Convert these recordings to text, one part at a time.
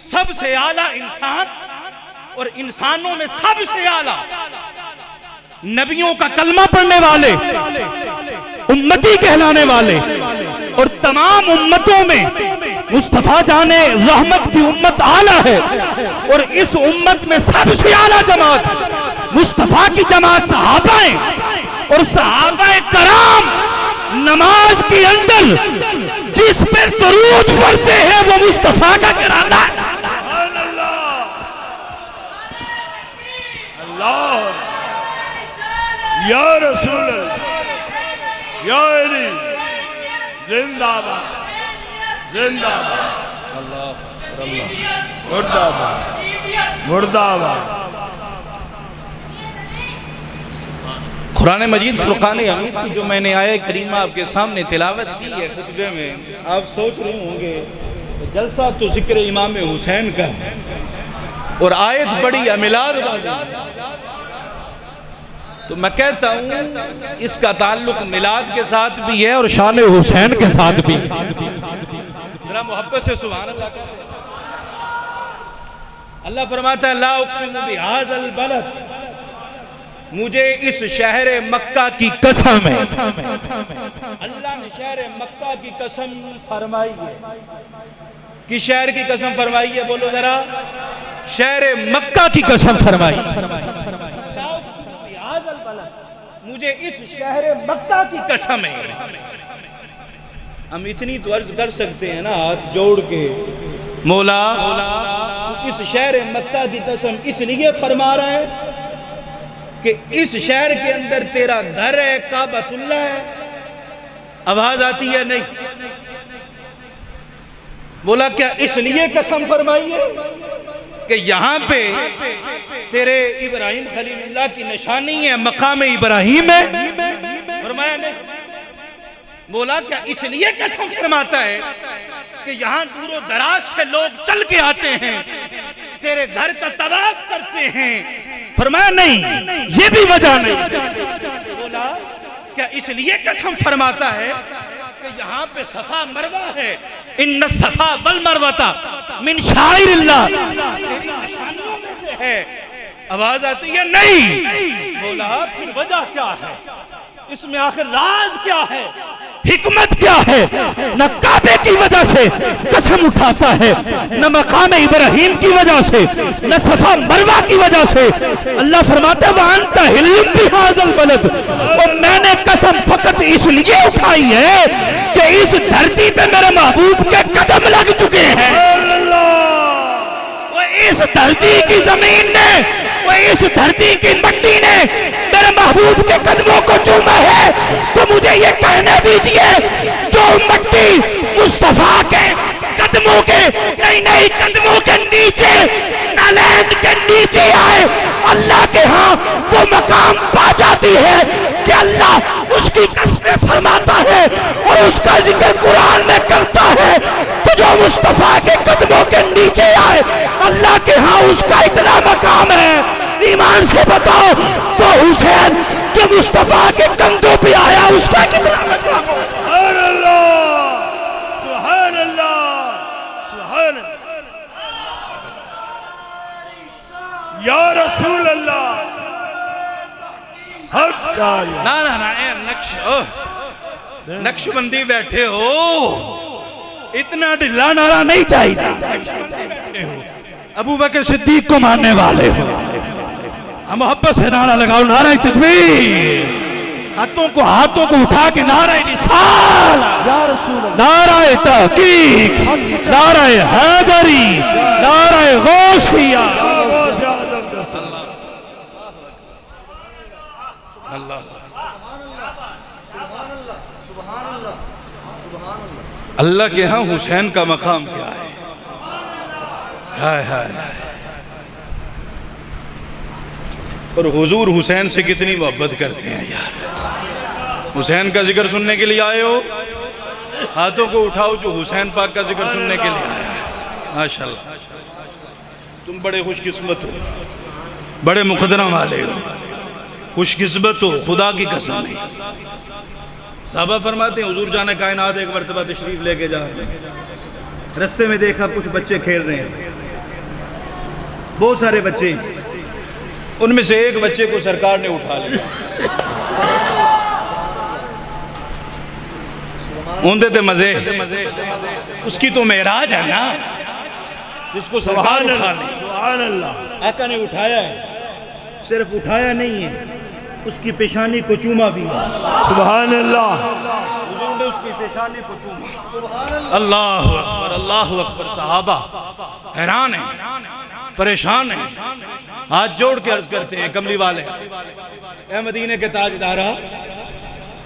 सबसे आला इंसान और इंसानों में सबसे आला नबियों का कलमा पढ़ने वाले, उम्मती कहलाने वाले और तमाम उम्मतों में मुस्तफा जाने रहमत की उम्मत आला है। और इस उम्मत में सबसे आला जमात मुस्तफा की जमात सहाबाएं, और सहाबाए कराम नमाज के अंदर जिस पर दरूद पढ़ते हैं वो मुस्तफा का घराना है। अल्लाह या रसूल या अली जिंदाबाद जिंदाबाद अल्लाह मुर्दाबाद मुर्दाबाद। कुरान मजीद फुरकान हमीद की जो मैंने आया करीमा आपके सामने तिलावत की है खुतबे में, आप सोच रहे होंगे जलसा तो जिक्र इमाम हुसैन का और आयत बड़ी मिलाद वाली, तो मैं कहता हूं इसका ताल्लुक मिलाद के साथ भी है और शान हुसैन के साथ भी। जरा मोहब्बत से सुभान अल्लाह। अल्लाह फरमाता है ला उक़सिमु बिहाज़ल बलद, मुझे इस शहर मक्का की कसम है। अल्लाह ने शहर मक्का की कसम फरमाई है। किस शहर की कसम फरमाई है बोलो जरा? शहर मक्का की कसम फरमाई। मुझे इस शहर मक्का की कसम है। हम इतनी तो अर्ज कर सकते हैं ना हाथ जोड़ के, मौला इस शहर मक्का की कसम इसलिए फरमा रहा है कि इस शहर के अंदर तेरा घर है, काबतुल्लाह है। आवाज आती है नहीं? बोला क्या इसलिए कसम फरमाई है कि यहां पे तेरे इब्राहिम खलीलुल्लाह की निशानी है, मकाम इब्राहिम है? फरमाया नहीं। बोला क्या इसलिए कसम फरमाता है कि यहां दूरों दराज से लोग चल के आते हैं, तेरे घर का तवाफ करते हैं? फरमाया नहीं, ये भी वजह नहीं। बोला क्या इसलिए कसम फरमाता है कि यहाँ पे सफा मरवा है? इन्न सफा वल मरवता मिन शाइरिल्लाह, निशानियों में से है। आवाज आती है नहीं। बोला फिर वजह क्या है इसमें, आखिर राज क्या है, हिकमत क्या है? न काबे की वजह से कसम उठाता है, न मकाम इब्राहिम की वजह से, न सफा मरवा की वजह से। अल्लाह फरमाता है वांता हिल्लुम बिहाज़ल बलद, और मैंने कसम फकत इसलिए उठाई है कि इस धरती पे मेरे महबूब के कदम लग चुके हैं। वो इस धरती की जमीन ने, वो इस धरती की मिट्टी ने मेरे महबूब के कदमों को चूमा है। तो मुझे ये कहने दीजिए जो मिट्टी मुस्तफा के कदमों के नहीं कदमों के नीचे नालैंड के नीचे आए, अल्लाह के यहाँ वो मकाम पा जाती है कि अल्लाह उसकी कसमें फरमाता है और उसका जिक्र कुरान में करता है। तो जो मुस्तफा के कदमों के नीचे आए, अल्लाह के यहाँ उसका इतना मकाम है। ईमान से बताओ वो हुसैन जो मुस्तफा के कंधों पे आया उसका कितना मकाम है? सुभान अल्लाह सुभान अल्लाह सुभान या रसूल अल्लाह। ना ना ना नक्शबंदी बैठे हो, इतना ढिला नारा नहीं चाहिए। अबू बकर सिद्दीक को मानने वाले हो, मोहब्बत से नारा लगाओ, नारा तकबीर। हाथों को उठा के नारा रिसालत, नारा तहकीक, नारा हैदरी, नारा गौसिया। अल्लाह के यहाँ हुसैन का मकाम क्या है? हाय हाय। और हुजूर हुसैन से कितनी मोहब्बत करते हैं यार। हुसैन का जिक्र सुनने के लिए आए हो, हाथों को उठाओ जो हुसैन पाक का जिक्र सुनने के लिए आया है। माशाल्लाह तुम बड़े खुशकिस्मत हो, बड़े मुकद्दरम वाले हो, खुशकिस्मत हो, खुदा की कसम है। साहबा फरमाते हैं हुजूर जाने कायनात एक मरतबा तशरीफ लेके जा रहे हैं, रस्ते में देखा कुछ बच्चे खेल रहे हैं, बहुत सारे बच्चे, उनमें से एक बच्चे को सरकार ने उठा लिया। ऊंधे थे मजे, उसकी तो मेराज है ना, जिसको सरकार उठा ली। सुभान अल्लाह। आका ने उठाया है, सिर्फ उठाया नहीं है, उसकी पेशानी को चूमा भी। सुभान अल्लाह। हुजूर ने उसकी पेशानी को चूमा। अल्लाह अकबर, अल्लाह अकबर। सहाबा हैरान है, परेशान है, हाथ जोड़ के अर्ज करते हैं, कमली वाले, ए मदीने के ताजदारा,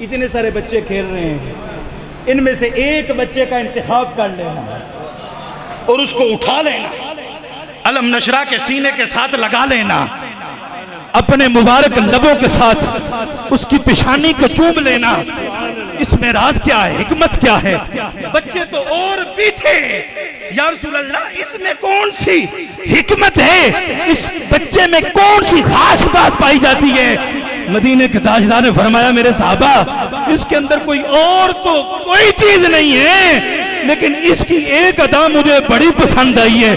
इतने सारे बच्चे खेल रहे हैं, इनमें से एक बच्चे का इंतखाब कर लेना और उसको उठा लेना, अलम नशरा के सीने के साथ लगा लेना, अपने मुबारक लबों के साथ उसकी पेशानी को चूम लेना। इसमें राज क्या है, हिकमत क्या है? बच्चे तो और भी थे, या रसूल अल्लाह, इसमें कौन सी हिकमत है, इस बच्चे में कौन सी खास बात पाई जाती है? मदीने के ताजदार ने फरमाया, मेरे साहबा, इसके अंदर कोई और तो कोई चीज नहीं है, लेकिन इसकी एक अदा मुझे बड़ी पसंद आई है।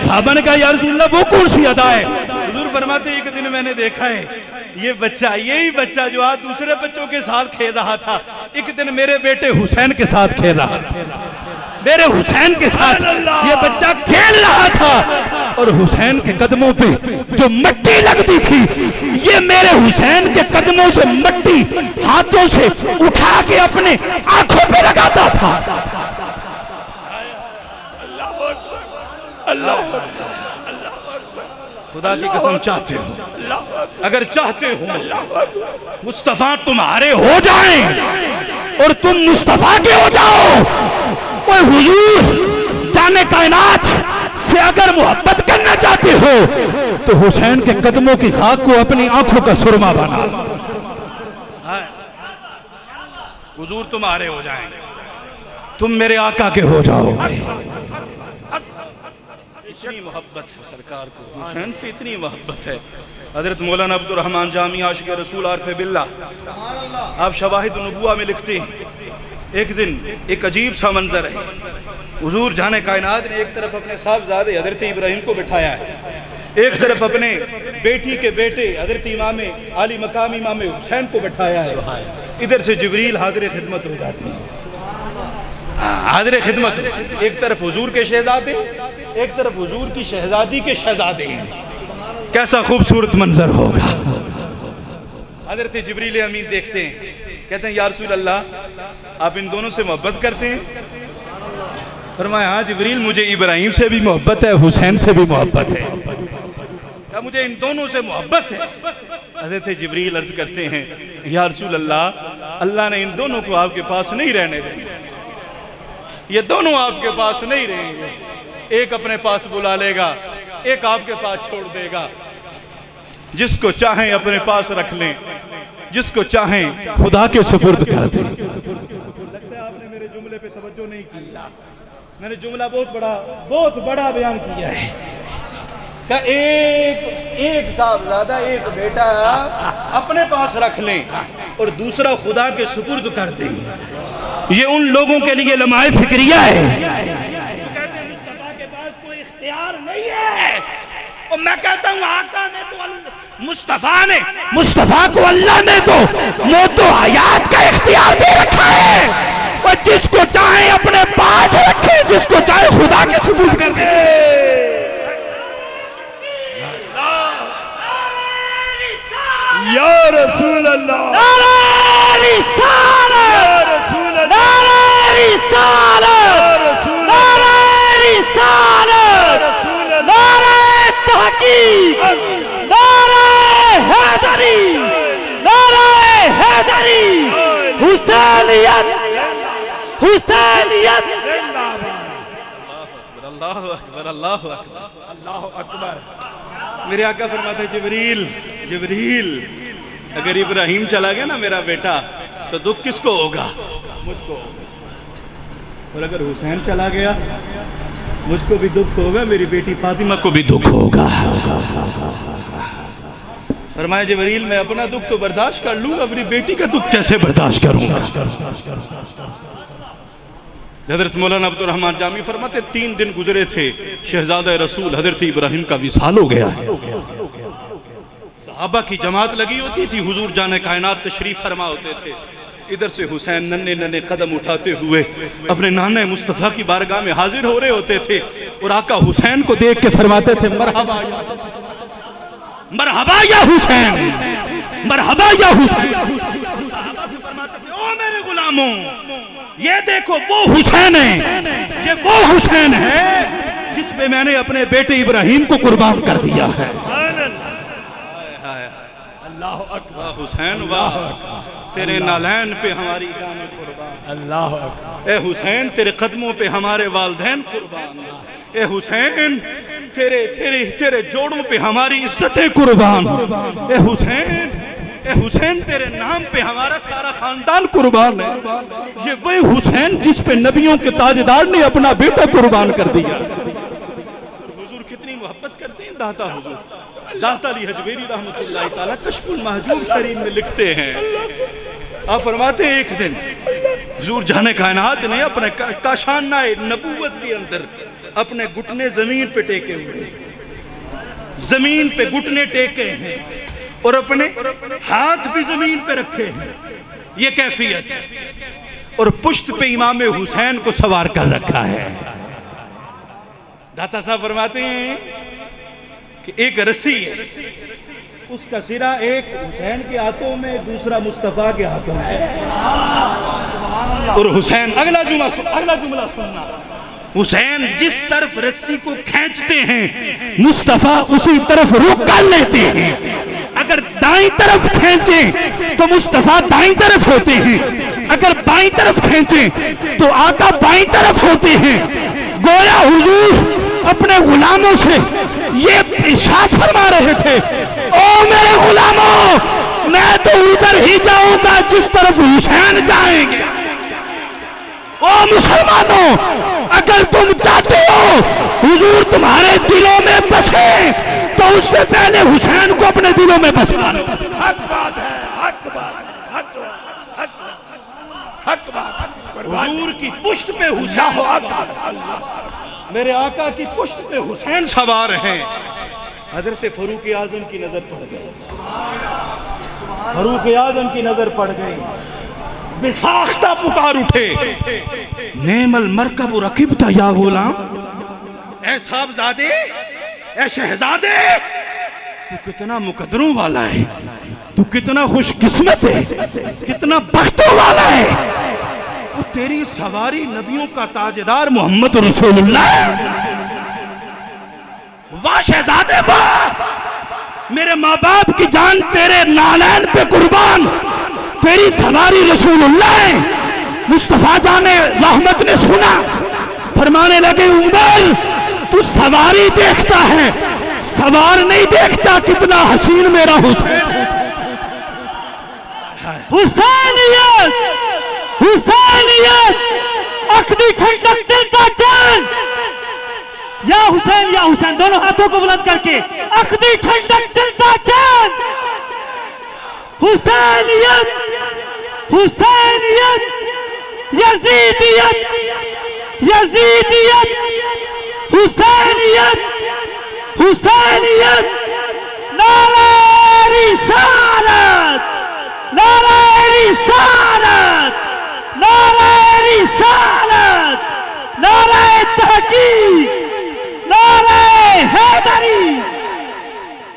साहबा ने कहा, या रसूल अल्लाह, वो कौन सी अदा है? हुजूर फरमाते, एक दिन मैंने देखा है, ये बच्चा, यही बच्चा जो आज दूसरे बच्चों के साथ खेल रहा था, एक दिन मेरे बेटे हुसैन के साथ खेल रहा था, मेरे हुसैन के साथ ये बच्चा खेल रहा था, और हुसैन के कदमों पे जो मट्टी लगती थी, ये मेरे हुसैन के कदमों से मट्टी हाथों से उठा के अपने आंखों पे लगाता था। अल्लाह खुदा की कसम, चाहते हो, अगर चाहते हो मुस्तफा तुम्हारे हो जाएं और तुम मुस्तफा के हो जाओ, कोई हुजूर जाने कायनात से अगर मोहब्बत करना चाहते हो तो हुसैन के कदमों की खाक को अपनी आंखों का सुरमा बना। हुजूर तुम्हारे हो जाएं, तुम मेरे आका के हो जाओ। इतनी मोहब्बत है सरकार को, हुसैन से इतनी मोहब्बत है। हजरत मौलाना अब्दुल रहमान जामी आशिक रसूल आरिफ बिल्ला, आप शवाहिद नबुआ में लिखते हैं, एक दिन एक अजीब सा मंजर है, हुजूर जाने कायनात ने एक तरफ अपने साहबजादे हजरत इब्राहिम को बिठाया है, एक तरफ अपने बेटी के बेटे हजरत इमाम आली मकाम इमाम हुसैन को बिठाया है, इधर से जिब्रील हाजिर खिदमत हो जाती है। हाजिर खिदमत, एक तरफ हुजूर के शहजादे, एक तरफ हुजूर की शहजादी के शहजादे हैं। कैसा खूबसूरत मंजर होगा। हजरत जिब्रील अमीन देखते हैं, कहते हैं, या रसूल अल्लाह, आप इन दोनों से मोहब्बत करते हैं? फरमाया, हाँ जिब्रील, मुझे इब्राहिम से भी मोहब्बत है, हुसैन से भी मोहब्बत है, क्या मुझे इन दोनों से मोहब्बत है। हजरत जिब्रील अर्ज करते हैं, या रसूल अल्लाह, अल्लाह ने इन दोनों को आपके पास नहीं रहने दिया, ये दोनों आपके पास नहीं रहेंगे, एक अपने पास बुला लेगा, एक आपके पास छोड़ देगा। जिसको चाहें अपने पास रख लें, जिसको चाहें खुदा के सुपुर्द कर दें। लगता है आपने मेरे जुमले पे तवज्जो नहीं की। मैंने जुमला बहुत बड़ा बयान किया है। का एक साहबजादा, एक बेटा अपने पास रख लें और दूसरा खुदा के सुपुर्द कर दें। ये उन लोगों के लिए लम्हाए फिक्रिया है। कहते हैं मुस्तफा के पास कोई इख्तियार नहीं है, और मैं कहता हूँ आका ने तो मुस्तफा को अल्लाह ने तो मौत व हयात का इख्तियार दे रखा है, और जिसको चाहे अपने पास रखे, जिसको चाहे खुदा के सुपुर्द कर दे। या रसूल अल्लाह, नारे रिसालत, या रसूल अल्लाह, नारे रिसालत, नारे रिसालत, नारे तहकीक, नारे हैदरी, नारे हैदरी, हुसैनियत, हुसैनियत। अल्लाह अकबर, अल्लाह अकबर, अल्लाह अकबर। मेरे आका फरमाते, जिब्रील, जिब्रील, अगर इब्राहिम चला गया ना मेरा बेटा, तो दुख किसको होगा? मुझको। और अगर हुसैन चला गया, मुझको भी दुख होगा, मेरी बेटी फातिमा को भी दुख होगा। फरमाया, जिब्रील, मैं अपना दुख तो बर्दाश्त कर लूंगा, अपनी बेटी का दुख कैसे बर्दाश्त करूंगा? हज़रत मौलाना अब्दुल रहमान जामी फरमाते 3 दिन गुजरे थे, शहजादा रसूल हज़रत इब्राहिम का विसाल हो गया है। सहाबा की जमात लगी होती थी, हुजूर जाने कायनात तशरीफ फरमा होते थे। इधर से हुसैन नन्हे नन्हे कदम उठाते हुए अपने नाना मुस्तफ़ा की बारगाह में हाजिर हो रहे होते थे और आका हुसैन को देख के फरमाते थे मरहबा या हुसैन, मरहबा या हुसैन। ओ मेरे गुलामों, ये देखो वो हुसैन है, ये वो हुसैन है जिस पे मैंने अपने बेटे इब्राहिम को कुर्बान कर दिया है। अल्लाह अकबर, हुसैन वाह, तेरे नालैन पे हमारी जान कुर्बान। अल्लाह अकबर, ए हुसैन तेरे कदमों पे हमारे वालदैन कुर्बान। ए हुसैन तेरे तेरे तेरे जोड़ों पे हमारी इज्जतें कुर्बान। ए हुसैन तेरे नाम पे हमारा सारा खानदान कुर्बान है। ये वही हुसैन जिस पे नबियों के ताजदार ने अपना बेटा कुर्बान कर दिया। हुजूर कितनी मोहब्बत करते हैं दाता हुजूर। दाता अली हजवेरी रहमतुल्लाह ताला कश्फुल महजूब शरीफ में लिखते हैं, आप फरमाते हैं एक दिन हुजूर जाने कायनात ने अपने काशाना नबूवत के अंदर अपने घुटने जमीन पे टेके हुए, जमीन पे घुटने टेके हैं और अपने हाथ भी जमीन पे रखे हैं, ये कैफियत है। और पुश्त पे इमाम हुसैन को सवार कर रखा है। दाता साहब फरमाते हैं कि एक रस्सी है, उसका सिरा एक हुसैन के हाथों में, दूसरा मुस्तफा के हाथों में। और हुसैन, अगला जुमला सुनना, हुसैन जिस तरफ रस्सी को खींचते हैं मुस्तफा उसी तरफ रुख कर लेते हैं। अगर दाईं तरफ खींचे तो मुस्तफा दाईं तरफ होते हैं, अगर बाईं तरफ खींचे तो आका बाईं तरफ होते हैं। गोया हुजूर अपने गुलामों से ये इरशाद फरमा रहे थे, ओ मेरे गुलामों, मैं तो उधर ही जाऊंगा जिस तरफ हुसैन जाएंगे। ओ मुसलमानों, अगर तुम चाहते हो हुजूर तुम्हारे दिलों में बसे तो उससे पहले हुसैन को अपने दिलों में बसा लो। हक बात है, हक बात है, हक हक हक बात। हुजूर की पुश्त पे हुसैन, मेरे आका की पुश्त पे हुसैन सवार हैं। हजरत फरूक आजम की नजर पड़ गई, फरूक आजम की नजर पड़ गई, बेसाख्ता पुकार उठे, नेमल मरकब रकीबता या गुलाम। ऐ साहबजादे, ऐ शहजादे, तू कितना मुकद्दरों वाला है, तू कितना खुशकिस्मत है, कितना बख्तों वाला है। वो तेरी सवारी नबियों का ताजदार मोहम्मद रसूलुल्लाह। वाह शहजादे वाह, मेरे माँ बाप की जान तेरे नालैन पे कुर्बान, तेरी सवारी रसूलुल्लाह है। मुस्तफा जाने रहमत ने सुना, फरमाने लगे उमर तू सवारी देखता है, सवार नहीं देखता कितना हसीन मेरा हुसैन। हुसैनियत, हुसैनियत, अख्दी ठंडक दिल का चैन। या हुसैन दोनों हाथों को बुलंद करके, अख्दी ठंडक दिल का चैन। हुसैनियत, हुसैनियत, यजीदियत, यजीदियत, हुसैनियत, हुसैनियत, नारे रिसालत, नारे रिसालत, नारे रिसालत, नारे तहकीक, नारे हैदरी।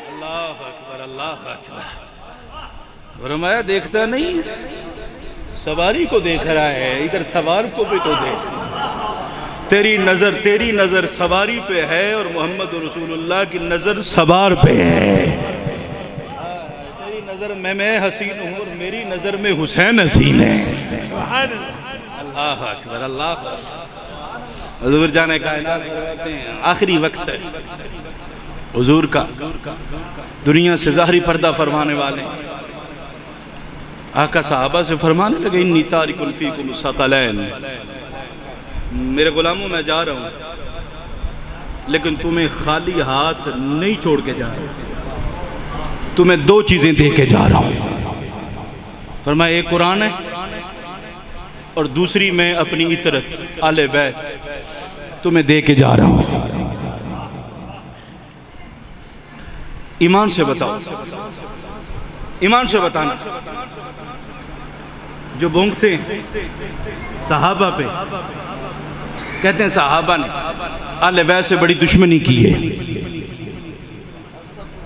अल्लाह अकबर, अल्लाह अकबर। फरमाया देखता नहीं, सवारी को देख रहा है, इधर सवार को भी तो देख। तेरी नजर सवारी पे है और मोहम्मद रसूलुल्लाह की नजर सवार पे है। तेरी नजर में मैं हसीन हूँ और मेरी नजर में हुसैन हसीन है। अल्लाह अकबर, अल्लाह। हुजूर जाने कायनात फरमाते हैं आखिरी वक्त है हुजूर का, दुनिया से ज़ाहरी पर्दा फरमाने वाले आका साहबा से फरमाने लगे, इन्नी तारिकुल फीकुम सकलैन, मेरे गुलामों मैं जा रहा हूँ लेकिन तुम्हें खाली हाथ नहीं छोड़ के जा रहा, तुम्हें दो चीजें दे के जा रहा हूँ। फरमाया एक कुरान है, और दूसरी मैं अपनी इतरत आले बैत तुम्हें दे के जा रहा हूं। ईमान से बताओ, ईमान से बताना, जो भोंकते हैं सहाबा पे, कहते हैं सहाबा ने आले बैत से बड़ी दुश्मनी की है,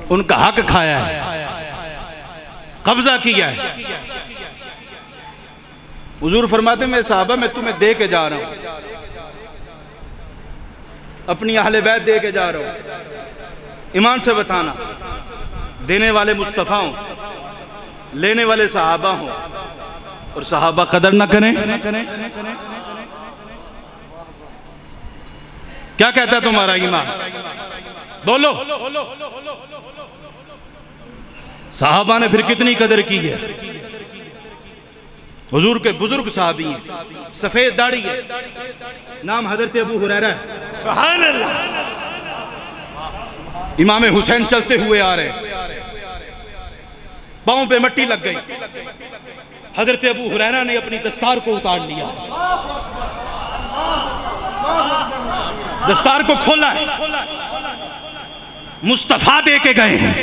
उनका हक खाया है, कब्जा किया है। हुजूर फरमाते मैं सहाबा मैं तुम्हें दे के जा रहा हूं, अपनी अहले बैत दे के जा रहा हूं। ईमान से बताना, देने वाले मुस्तफ़ा हों, लेने वाले सहाबा हों, और सहाबा कदर न करें। क्या कहता है तुम्हारा ईमान? बोलो। सहाबा ने फिर कितनी कदर की है। हुजूर के बुजुर्ग साहबी हैं, सफेद दाढ़ी है, नाम हजरत अबू हुरैरा है। सुभान अल्लाह। इमाम हुसैन चलते हुए आ रहे, पांव पे मट्टी लग गई, हजरत अबू हुरैरा ने अपनी दस्तार को उतार लिया, दस्तार को खोला है, मुस्तफा दे के गए हैं,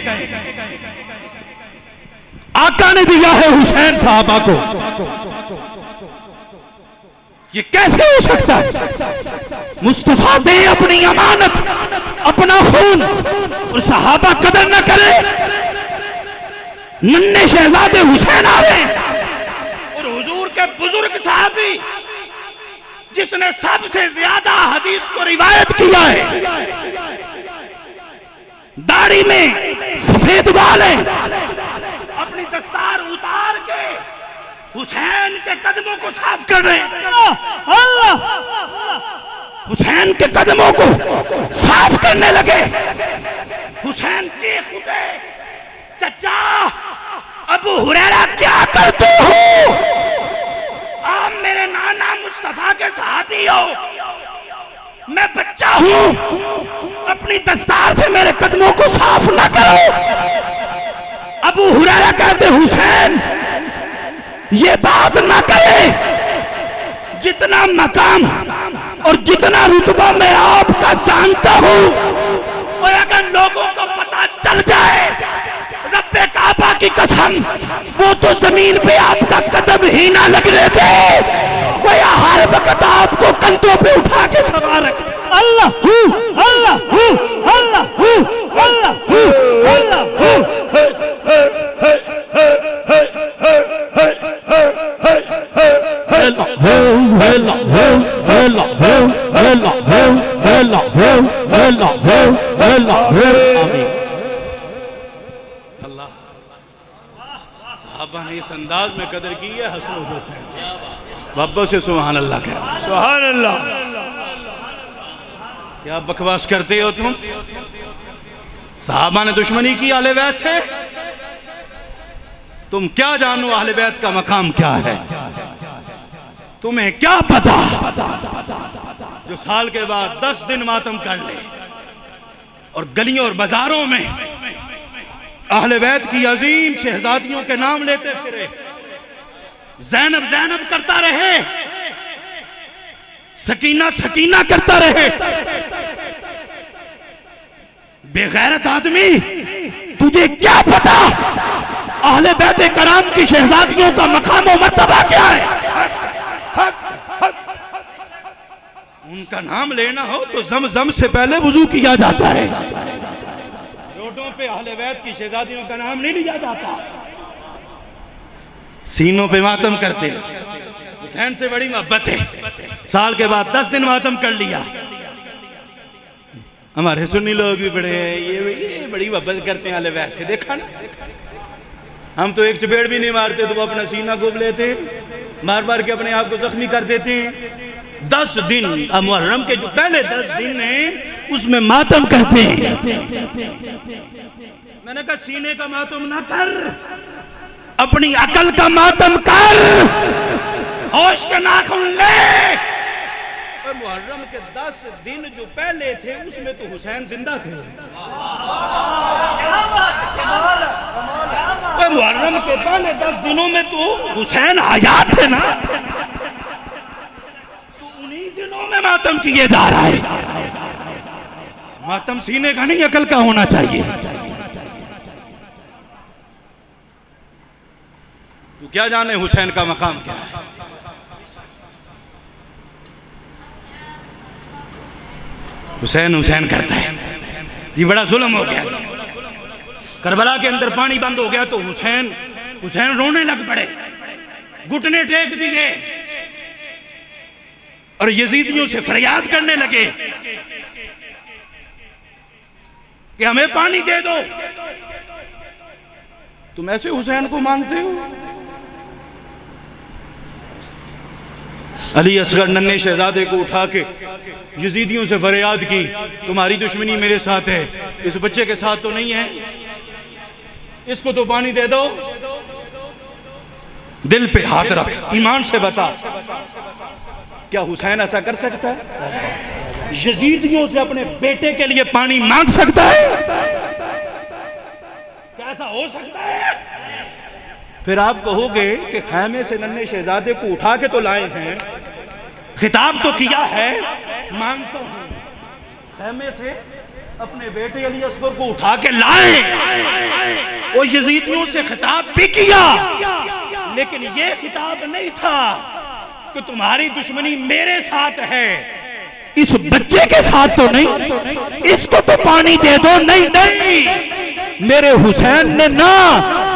आका ने दिया है हुसैन साहबा को। ये कैसे हो सकता है? मुस्तफा दे अपनी अमानत, अपना खून, और सहाबा कदर न करे। नन्हे शहजादे हुसैन आ रहे हैं, और हुजूर के बुजुर्ग साहबी जिसने सबसे ज्यादा हदीस को रिवायत किया है, दाढ़ी में सफेद बाल है, अपनी दस्तार उतार के हुसैन के कदमों को साफ कर रहे हैं। अल्लाह, हुसैन के कदमों को साफ करने लगे। हुसैन चीख उठे, चचा अबू हुरैरा क्या करते हो? आप मेरे नाना मुस्तफा के साथी हो, मैं बच्चा हूं, अपनी दस्तार से मेरे कदमों को साफ ना करो। अबू हुरैरा कहते हुसैन ये बात ना करे, जितना मकाम और जितना रुतबा मैं आपका जानता हूं, और अगर लोगों को पता चल जाए, रब्बे काबा की कसम, वो तो जमीन पे आपका कदम ही ना लगने दे, वो हर वक्त आपको कंधों पे उठा के सवार रखे। अल्लाह हू, अल्लाह हू, अल्लाह हू, अल्लाह हू, अल्लाह हू। अल्लाह, साहबा ने इस अंदाज में कदर की है। हसन हुसैन बाबा से सुभान अल्लाह कह। सुभान अल्लाह। क्या बकवास करते हो तुम? साहबा ने दुश्मनी की अहले बैत से, तुम क्या जानो अहले बैत का मकाम क्या है? तुम्हें क्या पता जो साल के बाद 10 दिन मातम कर ले और गलियों और बाजारों में अहले बैत की अजीम शहजादियों के नाम लेते फिरे, ज़ैनब ज़ैनब करता रहे, सकीना सकीना करता रहे। बेगैरत आदमी, तुझे क्या पता अहले बैत कराम की शहजादियों का मकाम और मर्तबा क्या है? उनका नाम लेना हो तो ज़म-ज़म से पहले वुजू किया जाता है। रोडों पे अहले बैत की शहजादियों का नाम नहीं लिया जाता। सीनों पे मातम करते, हुसैन से बड़ी मोहब्बत है। साल के बाद 10 दिन मातम कर लिया। हमारे सुन्नी लोग भी बड़े ये बड़ी मोहब्बत करते हैं अहले बैत से। देखा ना, हम तो एक चपेट भी नहीं मारते तो वो अपना सीना गोब लेते हैं, मार मार के अपने आप को जख्मी कर देते हैं। 10 दिन मुहर्रम के जो पहले 10 दिन हैं उसमें मातम करते हैं। मैंने कहा सीने का मातम ना कर, अपनी अकल का मातम कर, होश के नाखून ले। मुहर्रम के 10 दिन जो पहले थे उसमें तो हुसैन जिंदा थे। मुहर्रम के पहले 10 दिनों में तो हुसैन हयात थे ना। मातम किए जा रहा है। मातम सीने का नहीं, अकल का होना चाहिए। तू क्या जाने हुसैन का मकाम क्या है। हुसैन हुसैन करता है, ये बड़ा जुल्म हो गया। करबला के अंदर पानी बंद हो गया तो हुसैन रोने लग पड़े, घुटने टेक दिए और यजीदियों से फरियाद करने लगे कि हमें पानी दे दो। तुम ऐसे हुसैन को मानते हो? अली असगर नन्हे शहजादे को उठा के यजीदियों से फरियाद की, तुम्हारी दुश्मनी मेरे साथ है, इस बच्चे के साथ तो नहीं है, इसको तो पानी दे दो। दिल पे हाथ रख, ईमान से बता, क्या हुसैन ऐसा कर सकता है? यजीदियों से अपने बेटे के लिए पानी मांग सकता है? क्या ऐसा हो सकता है? फिर आप कहोगे कि खैमे से नन्हे शहजादे को उठा के तो लाए हैं, खिताब तो किया है, मांगता हूं। खैमे से अपने बेटे अली असगर को उठा के लाए, वो यजीदियों से खिताब भी किया, लेकिन ये खिताब नहीं था कि तुम्हारी दुश्मनी मेरे साथ है, इस बच्चे के साथ तो नहीं, इसको तो पानी दे दो। नहीं नहीं, मेरे हुसैन ने ना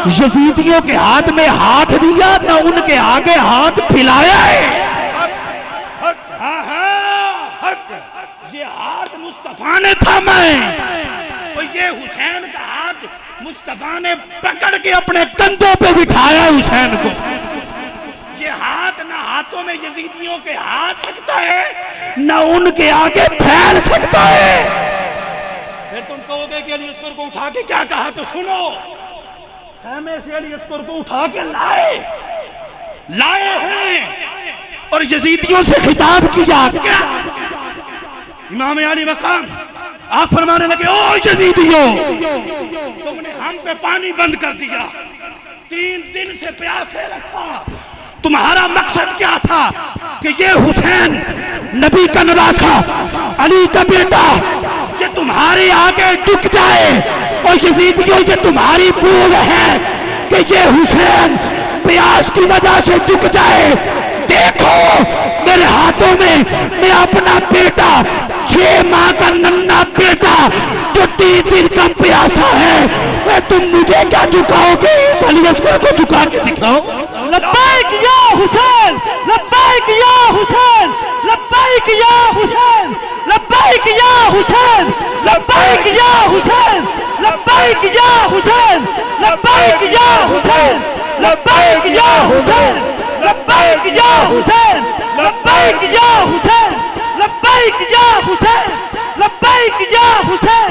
यजीदियों के हाथ में हाथ दिया, ना उनके आगे हाथ फैलाया है। ये हाथ मुस्तफा ने थामा है, और ये हुसैन का हाथ मुस्तफा ने पकड़ के अपने कंधों पे बिठाया हुसैन को। ये हाथ ना हाथों में यजीदियों के हाथ सकता है, ना उनके आगे फैल सकता है। फिर तुम कहोगे कि अली असगर को उठा के क्या कहा, तो सुनो। खैमे से अली असगर को उठा के लाए हैं और यजीदियों से खिताब किया। क्या इमाम अली मकाम आप फरमाने लगे, ओ यजीदियों, तुमने हम पे पानी बंद कर दिया, 3 दिन से प्यासे रखा, तुम्हारा मकसद क्या था कि ये हुसैन नबी का नवासा, अली का बेटा, ये तुम्हारे आगे झुक जाए, और यजीदियों ये तुम्हारी भूल है कि ये हुसैन प्यास की वजह से झुक जाए। देखो मेरे हाथों में मैं अपना बेटा, 6 माह का नन्हा बेटा जो 3 दिन का प्यासा है, वे तुम मुझे क्या झुकाओगे? अली असगर को झुका के दिखाओ। लब्बैक या हुसैन, लब्बैक या हुसैन, लब्बैक या हुसैन, लब्बैक या हुसैन, लब्बैक या हुसैन, लब्बैक या हुसैन, लब्बैक या हुसैन, लब्बैक या हुसैन, लब्बैक या हुसैन, लब्बैक या हुसैन, लब्बैक या हुसैन, लब्बैक या हुसैन, लब्बैक या हुसैन।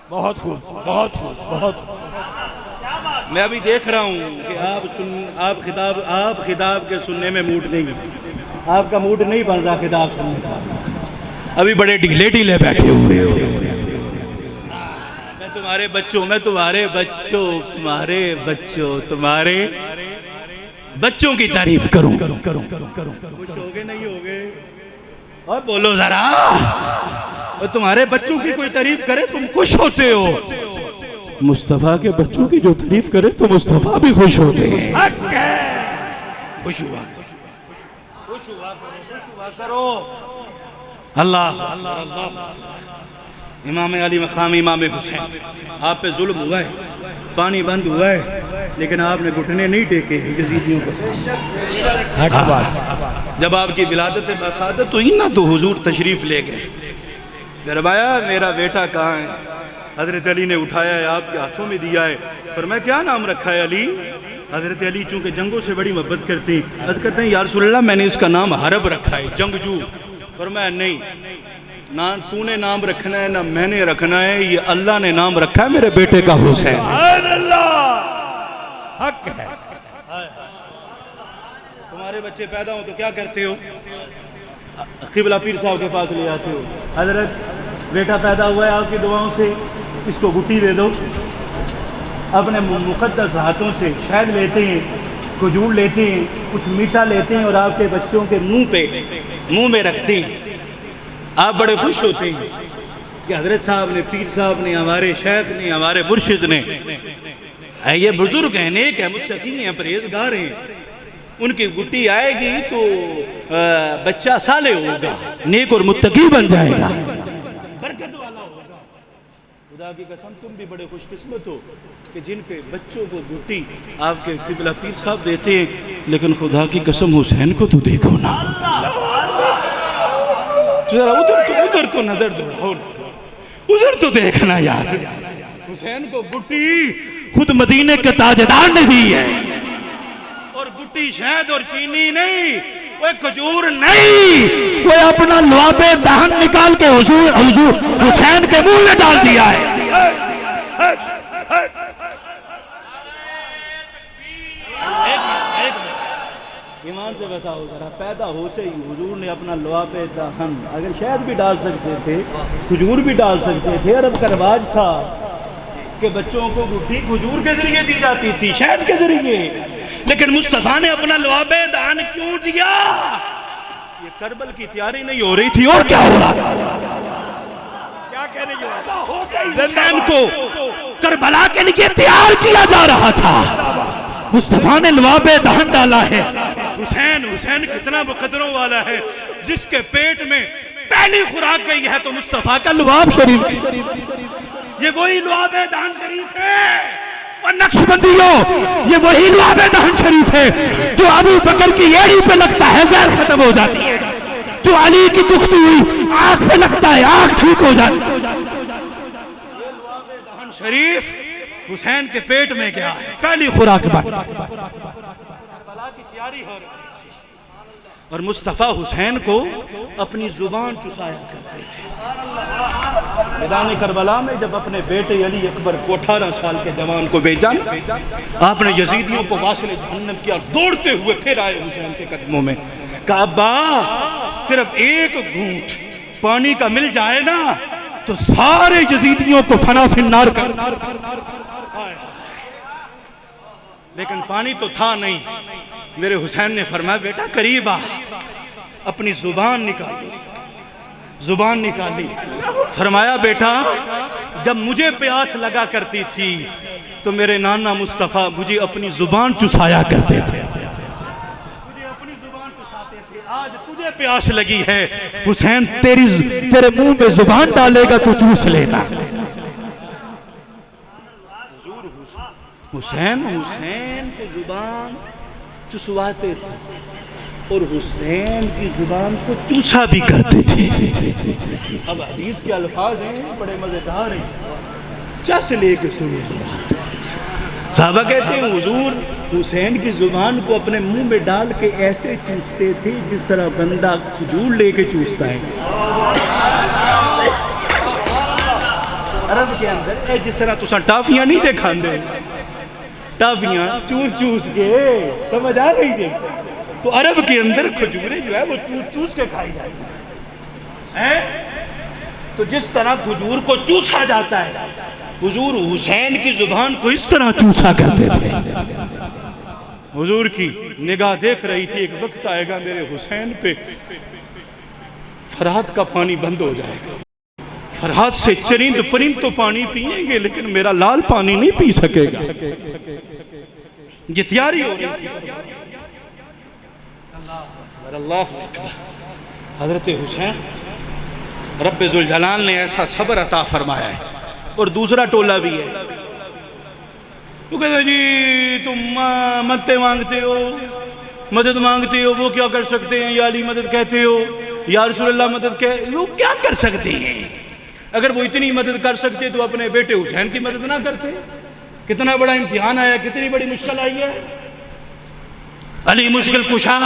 बहुत खूब, बहुत खूब, बहुत खूब। मैं अभी देख रहा हूं कि आप खिताब के सुनने में मूड नहीं, आपका मूड नहीं बन रहा खिताब सुनने का, अभी बड़े ढीले बैठे हुए हो। तुम्हारे बच्चों की तारीफ करूं। खुश हो गए नहीं हो गए? और बोलो जरा, और तुम्हारे बच्चों की कोई तारीफ करे तुम खुश होते हो, मुस्तफा के बच्चों की जो तारीफ करे तो मुस्तफा भी खुश होते हैं। खुश हुआ करो। अल्लाह अल्लाह। इमाम अली मकाम इमाम हुसैन, आप पे जुल्म हुआ है, पानी बंद हुआ है, लेकिन आपने घुटने नहीं टेके यजीदियों को। जब आपकी विलादत बसादत हुई ना तो हुजूर तशरीफ ले गए, फरमाया मेरा बेटा कहाँ है? हजरत अली ने उठाया है, आपके हाथों में दिया है। फरमाया क्या नाम रखा है अली? हजरत अली चूंकि जंगों से बड़ी मोहब्बत करते हैं, अर्ज करते हैं या रसूलल्लाह मैंने इसका नाम हरब रखा है, जंगजू। फरमाया नहीं, ना तूने नाम रखना है ना मैंने रखना है, ये अल्लाह ने नाम रखा है मेरे बेटे का हुसैन। हक है। तुम्हारे बच्चे पैदा हो तो क्या करते हो? क़िबला पीर साहब के पास ले जाते हो, हजरत बेटा पैदा हुआ है आपकी दुआओं से, इसको गुट्टी दे दो। अपने मुक़द्दस हाथों से शहद लेते हैं, खजूर लेते हैं, कुछ मीठा लेते हैं और आपके बच्चों के मुंह में रखते हैं। आप बड़े खुश होते हैं कि हजरत साहब ने, पीर साहब ने, हमारे शेख ने, हमारे मुर्शिद ने, ये बुजुर्ग हैं, नेक है, मुत्तकी हैं, परहेजगार हैं, उनकी गुट्टी आएगी तो बच्चा साले होगा, नेक और मुत्तकी बन जाएगा, बरकत वाला होगा। खुदा की कसम तुम भी बड़े खुशकिस्मत हो कि जिनके बच्चों को गुट्टी आपके किबला पीर साहब देते हैं। लेकिन खुदा की कसम हुसैन को तो देखो ना, जरा उधर तो नजर दौड़ाओ, उधर तो देखना यार। हुसैन को गुट्टी खुद मदीने के ताजदार ने दी है, और गुट्टी शहद और चीनी नहीं, वो खजूर नहीं, वो अपना लुआबे दहन निकाल के हुजूर हुसैन के मुंह में डाल दिया है। ईमान से बताओ जरा, पैदा होते ही हुजूर ने अपना लुआबे दहन, अगर शहद भी डाल सकते थे, खजूर भी डाल सकते थे, अरब का रिवाज था कि बच्चों को गुट्टी खजूर के जरिए दी जाती थी, शहद के जरिए। लेकिन मुस्तफा ने अपना लुआबे दान क्यों दिया? ये करबल की तैयारी नहीं हो रही थी और क्या हो रहा था? क्या कहने की बात? हुसैन को करबला के लिए तैयार किया जा रहा था। मुस्तफा ने लुआबे दान डाला है। हुसैन कितना मुकद्दरों वाला है, जिसके पेट में पहली खुराक गई है तो मुस्तफा का लुआब शरीफ, ये वही लुआबे दान शरीफ है। और नक्शबंदियों, ये वही लुआबे दहन शरीफ है जो अबू बकर की एड़ी पे लगता है जहर खत्म हो जाती है, जो अली की दुखती हुई आंख पे लगता है आंख ठीक हो जाती है। ये लुआबे दहन शरीफ हुसैन के पेट में गया है, पहली खुराक करबला की तैयारी हो रही। और मुस्तफा हुसैन को अपनी जुबान चुसाया करते थे। मैदान करबला में जब अपने बेटे अली अकबर को 18 साल के जवान को भेजा, आपने यजीदियों को वासिल जहन्नम किया, दौड़ते हुए फिर आए हुसैन के कदमों में, कहा अब्बा सिर्फ एक घूंट पानी का मिल जाए ना तो सारे यजीदियों को फना फिन्नार कर। लेकिन पानी तो था नहीं। मेरे हुसैन ने फरमाया बेटा करीब आ, अपनी जुबान निकाली। फरमाया बेटा जब मुझे प्यास लगा करती थी तो मेरे नाना मुस्तफ़ा मुझे अपनी जुबान चुसाया करते थे, मुझे अपनी जुबान चुसाते थे। आज तुझे प्यास लगी है हुसैन, तेरे मुंह में जुबान डालेगा तो चूस लेना। हुसैन की जुबान चुसवाते थे और हुसैन की जुबान को चूसा भी करते थे। अब हदीस के अल्फाज हैं बड़े मजेदार हैं, चस लेके सुनिए। साहबा कहते हैं हुजूर हुसैन की जुबान को अपने मुंह में डाल के ऐसे चूसते थे जिस तरह बंदा खजूर लेके चूसता है। अरब के अंदर जिस तरह तुसा टाफियां नहीं दे खांदे, टाफियां चूस के, समझ आ रही थी? तो अरब के अंदर खजूरें जो है वो चूस के खाई जाती है। तो जिस तरह खजूर को चूसा जाता है, हुजूर हुसैन की जुबान को इस तरह चूसा करते थे। हुजूर की निगाह देख रही थी एक वक्त आएगा मेरे हुसैन पे फरहाद का पानी बंद हो जाएगा, फरहाद से चरिंद परिंद तो पानी पिएंगे लेकिन मेरा लाल पानी नहीं पी सकेगा। ये तैयारी हो रही थी। अल्लाह हजरत हुसैन रब्बे जुल जलाल ने ऐसा सब्र अता फरमाया है। और दूसरा टोला भी है, वो कहते जी तुम मदद मांगते हो, मदद मांगते हो, वो क्या कर सकते हैं? या अली मदद कहते हो, या रसूलुल्लाह मदद कह, वो क्या कर सकते हैं? अगर वो इतनी मदद कर सकते तो अपने बेटे हुसैन की मदद ना करते? कितना बड़ा इम्तिहान आया, कितनी बड़ी मुश्किल आई है। अली मुश्किल कुशा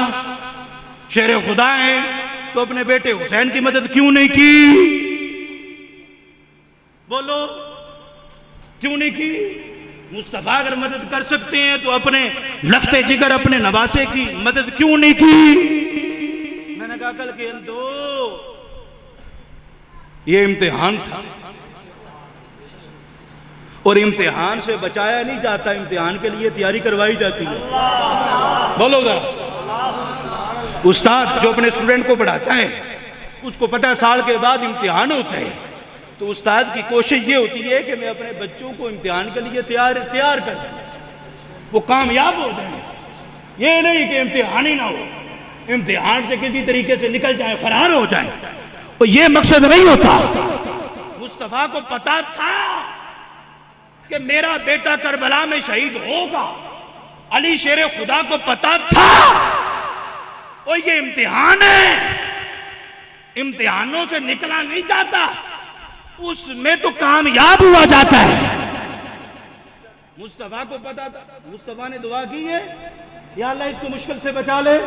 शेर खुदा है तो अपने बेटे हुसैन की मदद क्यों नहीं की? बोलो क्यों नहीं की? मुस्तफा अगर मदद कर सकते हैं तो अपने लखते जिगर अपने नवासे की मदद क्यों नहीं की? मैंने कहा कल के दो ये इम्तिहान था और इम्तिहान से बचाया नहीं जाता, इम्तिहान के लिए तैयारी करवाई जाती है। बोलो जरा। उस्ताद जो अपने स्टूडेंट को पढ़ाता है उसको पता है साल के बाद इम्तिहान होता है, तो उस्ताद की कोशिश ये होती है कि मैं अपने बच्चों को इम्तिहान के लिए तैयार कर, वो कामयाब हो जाए। ये नहीं कि इम्तिहान ही ना हो, इम्तिहान से किसी तरीके से निकल जाए, फरार हो जाए, और ये मकसद नहीं होता। मुस्तफा को पता था कि मेरा बेटा करबला में शहीद होगा, अली शेर खुदा को पता था और ये इम्तिहान है, इम्तिहानों से निकला नहीं जाता, उसमें तो कामयाब हुआ जाता है। मुस्तफा को पता था, मुस्तफा ने दुआ की है या अल्लाह इसको मुश्किल से बचा ले।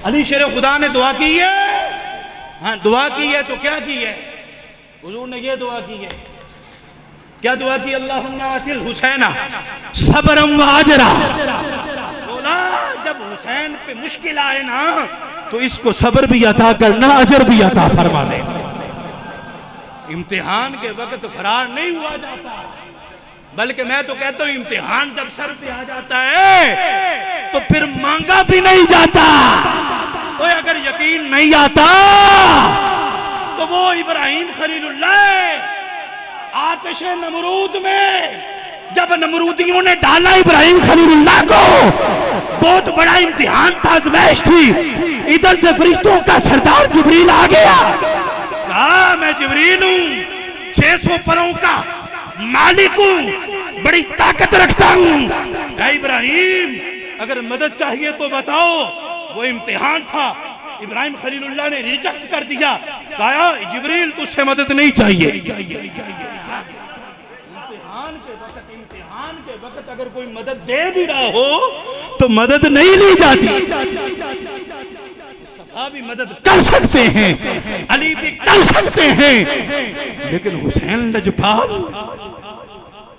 अली शेर खुदा ने दुआ की है, हाँ दुआ की है, तो क्या की है? हुजूर ने ये दुआ की है, क्या दुआ की? अल्लाहुम्मा आतिल हुसैना सब्रम व अजरा। बोला जब हुसैन पे मुश्किल आए ना तो इसको सब्र भी अता करना, अजर भी अता फरमा दे। इम्तिहान के वक्त फरार नहीं हुआ जाता, बल्कि मैं तो कहता हूं इम्तिहान जब सर पे आ जाता है तो फिर मांगा भी नहीं जाता। तो अगर यकीन नहीं आता तो वो इब्राहिम खलीलुल्लाह आतिशे नमरूद में जब नमरूदियों ने डाला इब्राहिम खलीलुल्लाह को, बहुत बड़ा इम्तिहान था, आज़माइश थी। इधर से फरिश्तों का सरदार जिब्रील आ गया, कहा मैं जिब्रील हूं, 600 परों का मालिक हूं, बड़ी ताकत रखता हूं। ऐ इब्राहिम अगर मदद चाहिए तो बताओ। वो इम्तिहान था, इब्राहिम खलीलुल्लाह ने रिजेक्ट कर दिया, कहा जिब्रील तुझसे मदद नहीं चाहिए। इम्तिहान के वक्त अगर कोई मदद दे भी रहा हो तो मदद नहीं ली जाती। मुस्तफा भी मदद कर सकते हैं, अली भी कर सकते हैं, लेकिन हुसैन लजपाल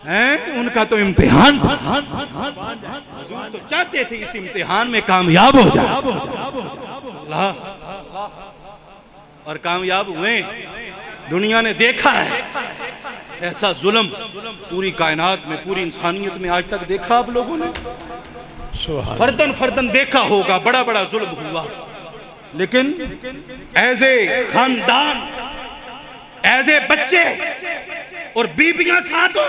हैं, उनका तो इम्तिहान था। तो चाहते थे इस इम्तिहान में कामयाब हो जाए, और कामयाब हुए। दुनिया ने देखा है ऐसा जुल्म, पूरी कायनात में, पूरी इंसानियत में आज तक देखा आप लोगों ने? फर्दन फर्दन देखा होगा, बड़ा बड़ा जुल्म हुआ, लेकिन एज ए खानदान, एज ए बच्चे और बीबियां साथ हो,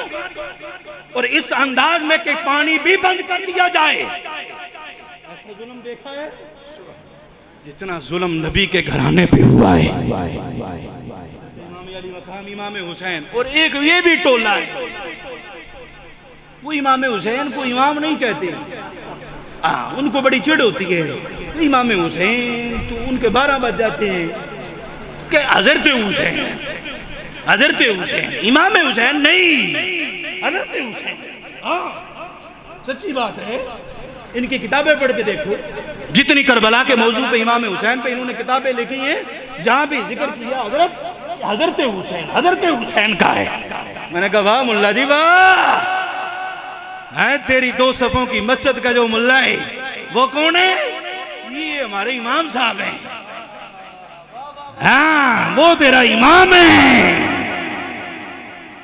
और इस अंदाज में कि पानी भी बंद कर दिया जाए, ऐसा जुल्म देखा है जितना जुल्म नबी के घराने पे हुआ है। इमाम अली मकाम इमाम हुसैन, और एक ये भी टोला है, वो इमाम हुसैन को इमाम नहीं कहते, उनको बड़ी चिढ़ होती है। इमाम हुसैन तो उनके 12 बज जाते हैं कि हजरत हुसैन, हजरत हुसैन, इमाम हुसैन नहीं, हजरत हुसैन। सच्ची बात है, इनकी किताबें पढ़ के देखो, जितनी करबला के मौजू पे, इमाम हुसैन पे इन्होंने किताबें लिखी हैं, जहां भी जिक्र किया हजरत हुसैन, हजरत हुसैन का है। मैंने कहा वाह मुल्ला जी वाह, है तेरी 2 सफों की मस्जिद का जो मुल्ला है वो कौन है? ये हमारे इमाम साहब हैं। हाँ वो तेरा इमाम है।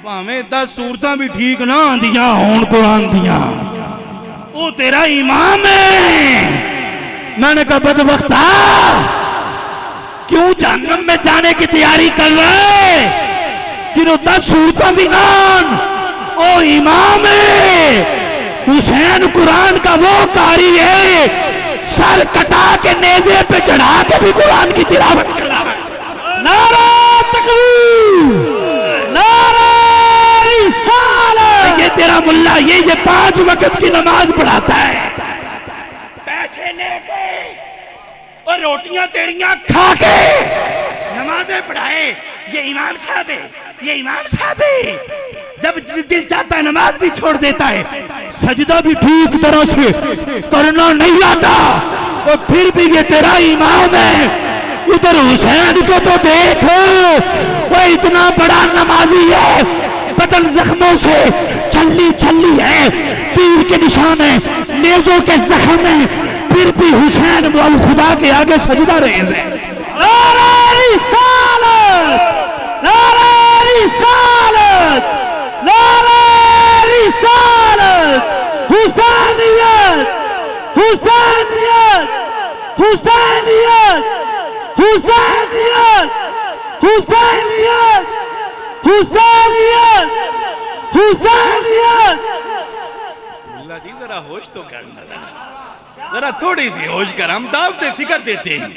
भावें 10 सूरतां भी ठीक ना आंदियां होण कुरान दियां, वो तेरा इमाम है। मैंने कहा बदबख्ता क्यों जहन्नम में जाने की तैयारी कर रहे, जिन्हों 10 सूरतां भी ना, ओ इमाम है। हुसैन कुरान का वो कारी है, सर कटा के नेज़े पे चढ़ा के भी कुरान की तिलावत कर रहा है। नारा तकबीर, नारा रिसालत। ये तेरा मुल्ला ये 5 वक्त की नमाज पढ़ाता है, पैसे लेके और रोटियां तेरियां खा के नमाजें पढ़ाए, ये इमाम साहब है, ये इमाम साहब है। जब दिल चाहता है नमाज भी छोड़ देता है, सजदा भी ठीक तरह से करना नहीं आता, और फिर भी ये तेरा इमाम है। उधर हुसैन को तो देख, वो इतना बड़ा नमाजी है, बदन जख्मों से छल्ली छल्ली है, तीर के निशान है, नेज़ों के जख्म है, फिर भी हुसैन मौला खुदा के आगे सजदा रेज़ है। नारा रिसालत, नारा रिसालत, नारा हुसैनियत हुसैनियत हुसैनियत हुसैनियत हुसैनियत। अल्लाह जी जरा होश तो करना, जरा थोड़ी सी होश कर। हम दावते फिक्र देते हैं,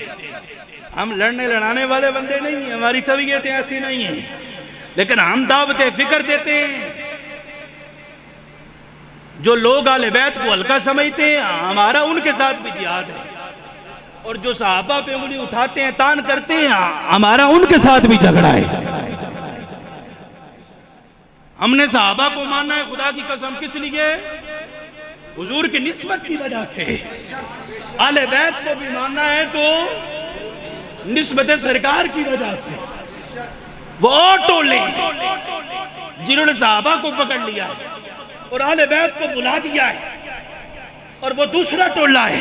हम लड़ने लड़ाने वाले बंदे नहीं हैं, हमारी तबीयतें ऐसी नहीं है, लेकिन हम दावते फिक्र देते हैं। जो लोग आले बैत को हल्का समझते हैं, हमारा उनके साथ भी जिहाद है, और जो सहाबा पे उंगली उठाते हैं, तान करते हैं, हमारा उनके साथ भी झगड़ा है। हमने सहाबा को मानना है खुदा की कसम, किस लिए? हुजूर की निस्बत की वजह से। आले बैत को भी मानना है तो निस्बत सरकार की वजह से। वो टोले जिन्होंने सहाबा को पकड़ लिया है और आले बैत को बुला दिया है, और वो दूसरा टोला है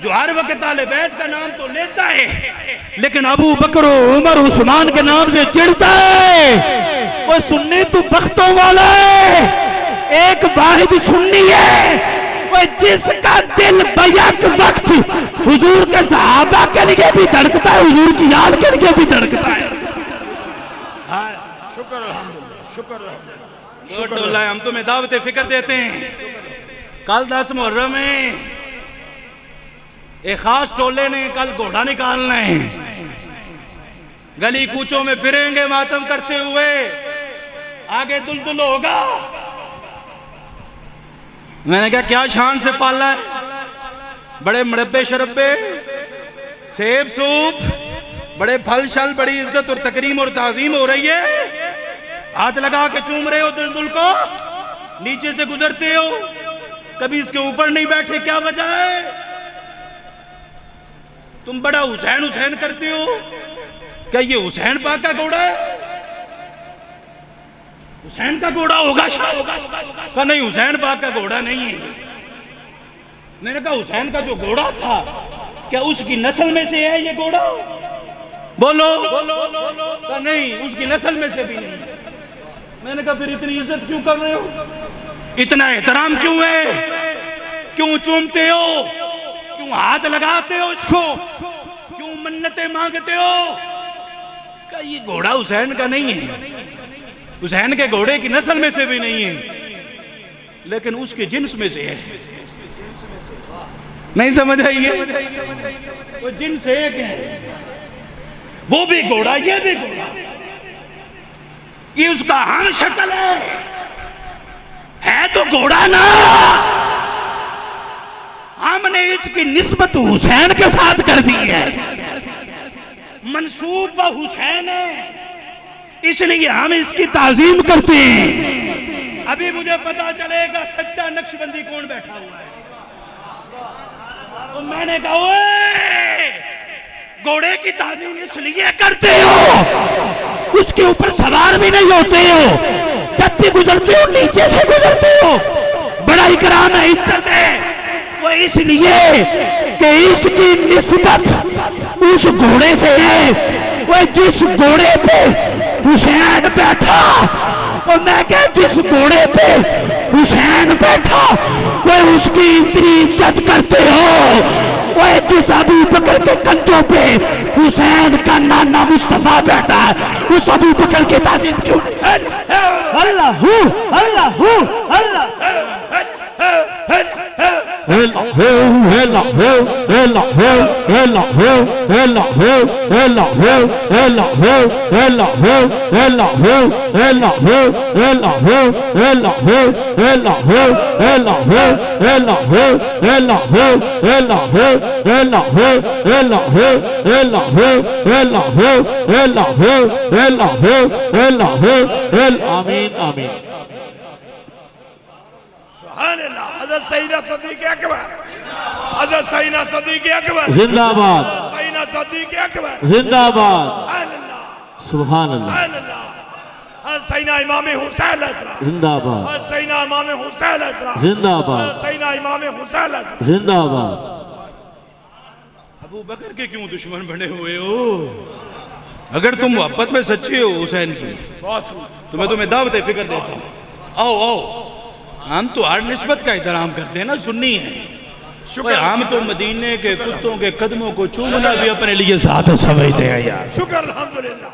जो हर वक्त आले बैत का नाम तो लेता है, लेकिन अबू बकर उमर उस्मान के नाम से चिढ़ता है। वो सुन्नी तो बख्तों वाला है, एक वाहिद सुन्नी है वो जिसका दिल बैक वक्त हुजूर के सहाबा के लिए भी धड़कता है, हुजूर की याद के लिए भी धड़कता है। शुक्र अल्हम्दुलिल्लाह, शुक्र अल्हम्दुलिल्लाह। वो टोला है, हम तुम्हें दावते फिक्र देते हैं। कल 10 मुहर्रम में एक खास टोले ने कल घोड़ा निकालना है, गली कूचों में फिरेंगे मातम करते हुए, आगे दुलदुल होगा। मैंने कहा क्या शान से पाला है, बड़े मरब्बे शरब्बे, सेब सूप, बड़े फल शल, बड़ी इज्जत और तकरीम और ताजीम हो रही है, हाथ लगा के चूम रहे हो दुलदुल को, नीचे से गुजरते हो, कभी इसके ऊपर नहीं बैठे, क्या वजह है? तुम बड़ा हुसैन हुसैन करते हो, क्या ये हुसैन पाक का घोड़ा है? हुसैन का घोड़ा होगा शायद। कहा नहीं, हुसैन पाक का घोड़ा नहीं है। मैंने कहा हुसैन का जो घोड़ा था क्या उसकी नस्ल में से है ये घोड़ा? बोलो। कहा नहीं, उसकी नस्ल में से भी नहीं। मैंने कहा फिर इतनी इज्जत क्यों कर रहे हो, इतना एहतराम क्यों है, क्यों चूमते हो, क्यों हाथ लगाते हो इसको, क्यों मन्नतें मांगते हो? कहा ये घोड़ा हुसैन का नहीं है, हुसैन के घोड़े की नस्ल में से भी नहीं है, लेकिन उसके जिन्स में से है। नहीं समझ आई है? वो जिन्स एक है, वो भी घोड़ा ये भी घोड़ा, ये उसका हम शक्ल है तो घोड़ा ना। हमने इसकी निस्बत हुसैन के साथ कर दी है, मंसूब हुसैन है, इसलिए हम इसकी ताजीम करते हैं। अभी मुझे पता चलेगा सच्चा नक्शबंदी कौन बैठा हुआ है। तो मैंने कहा ओए, घोड़े की ताजीम इसलिए करते हो, उसके ऊपर सवार भी नहीं होते हो, जब भी गुजरते हो नीचे से गुजरते हो, बड़ा इकराम है, इज्जत है। वो इसलिए कि इसकी निस्बत उस घोड़े से है, वो जिस घोड़े पे हुसैन बैठा, और मैं क्या जिस घोड़े पे हुसैन बैठा वो उसकी इतनी इज्जत करते हो। वो जिस अबू बकर के कंधों पे हुसैन का नाना मुस्तफा बैठा है, उस अबू बकर के ताज़ीम क्यों नहीं? अल्लाह हू अल्लाह हू अल्लाह। आमीन आमीन। हज़रत सईदा सदीक़ अकबर, हज़रत सईदा सदीक़ अकबर जिंदाबाद, सईदा सदीक़ अकबर जिंदाबाद, सुभान अल्लाह, हज़रत सईदा इमाम हुसैन जिंदाबाद, हज़रत सईदा इमाम हुसैन जिंदाबाद, सईदा इमाम हुसैन जिंदाबाद। अबू बकर के क्यों दुश्मन बने हुए हो? अगर तुम मोहब्बत में सच्चे हो हुसैन की तो मैं तुम्हें दावत फिक्र देता हूँ। आओ आओ, हम तो हर निस्बत का एहतराम करते हैं ना, सुन्नी है, ओए हम तो मदीने के कुत्तों के कदमों को चूमना भी अपने लिए ज़्यादा समझते हैं यार। शुक्र अल्हम्दुलिल्लाह।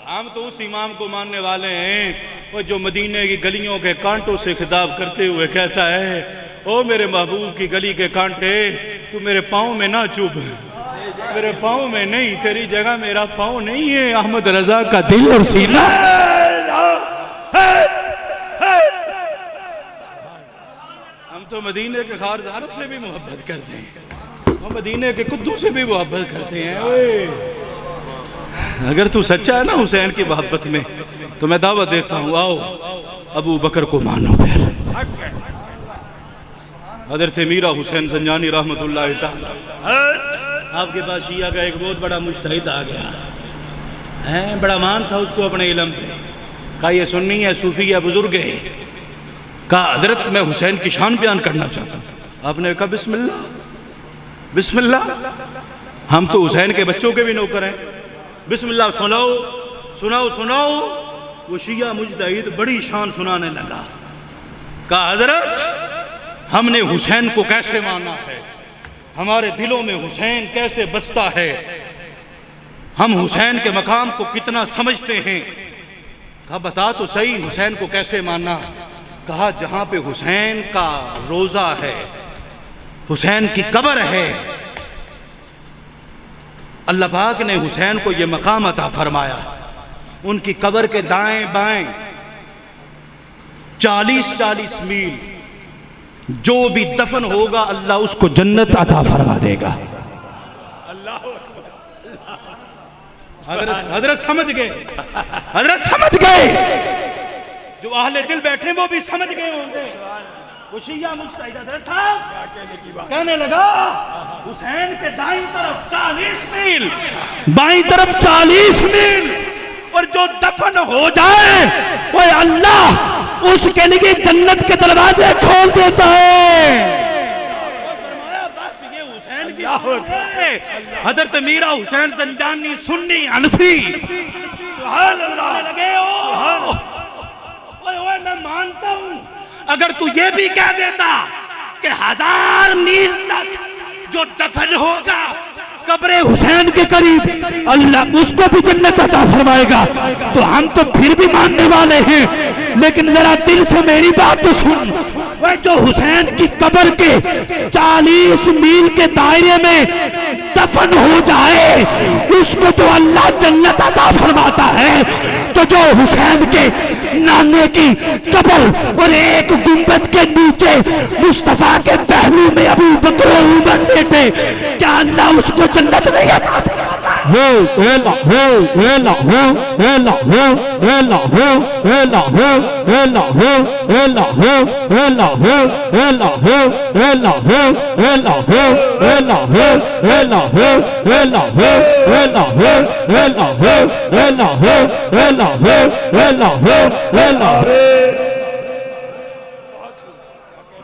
हम तो उस इमाम को मानने वाले हैं वो जो मदीने की गलियों के कांटों से खिताब करते हुए कहता है, ओ मेरे महबूब की गली के कांटे, तू मेरे पाँव में ना चुभ, मेरे पाँव में नहीं, तेरी जगह मेरा पाँव नहीं है, अहमद रजा का दिल और सीना। हम तो मदीने के खारदारों से भी मोहब्बत करते हैं, हम मदीने के कुत्तों से भी मोहब्बत करते हैं। ओए अगर तू सच्चा है ना हुसैन की मोहब्बत में, तो मैं दावत देता हूँ, आओ अबू बकर को मानो। फिर हज़रत मीरा हुसैन संजानी रहमतुल्लाह तआला, आपके पास शिया का एक बहुत बड़ा मुज्तहिद आ गया है, बड़ा मान था उसको अपने इल्म पे। कहा ये सुन्नी है, सूफी है, बुजुर्ग है। कहा हजरत मैं हुसैन की शान बयान करना चाहता हूँ। आपने कहा बिस्मिल्लाह बिस्मिल्लाह, हम तो हुसैन के बच्चों के भी नौकर हैं, बिस्मिल्लाह सुनाओ सुनाओ सुनाओ। वो शिया मुज्तहिद बड़ी शान सुनाने लगा। कहा हजरत हमने हुसैन को कैसे माना है, हमारे दिलों में हुसैन कैसे बसता है, हम हुसैन के मकाम को कितना समझते हैं। कहा बता तो सही हुसैन को कैसे माना। कहा जहां पे हुसैन का रोजा है, हुसैन की कब्र है, अल्लाह पाक ने हुसैन को यह मकाम अता फरमाया। उनकी कब्र के दाएं बाएं 40-40 मील जो भी दफन होगा अल्लाह उसको जन्नत अता फरमा देगा। हजरत समझ गए, हजरत समझ गए, जो अहले दिल बैठे वो भी समझ गए होंगे। वो शिया मुज्तहिद हजरत साहब कहने लगा हुसैन के दाईं तरफ 40 मील, बाईं तरफ 40 मील, और जो दफन हो जाए वो अल्लाह उसके लिए जन्नत के दरवाजे खोल देता है। हजरत मीरा हुसैन संजानी सुन्नी अनफी सुभान अल्लाह लगे हो। ओए मैं मानता हूं अगर तू ये भी कह देता कि 1000 मील तक जो दफन होगा कब्रे हुसैन के करीब अल्लाह उसको भी जन्नत अता फरमाएगा, तो हम तो फिर भी मानने वाले हैं। लेकिन जरा दिल से मेरी बात तो सुन, वह जो हुसैन की कब्र के 40 मील के दायरे में दफन हो जाए उसको तो अल्लाह जन्नत अता फरमाता है। तो जो हुसैन के नाने की कब्र और एक गुंबद के नीचे मुस्तफा के पहलू में अबू बकर और उमर बैठे, क्या अल्लाह उसको जन्नत नहीं अता फरमाता?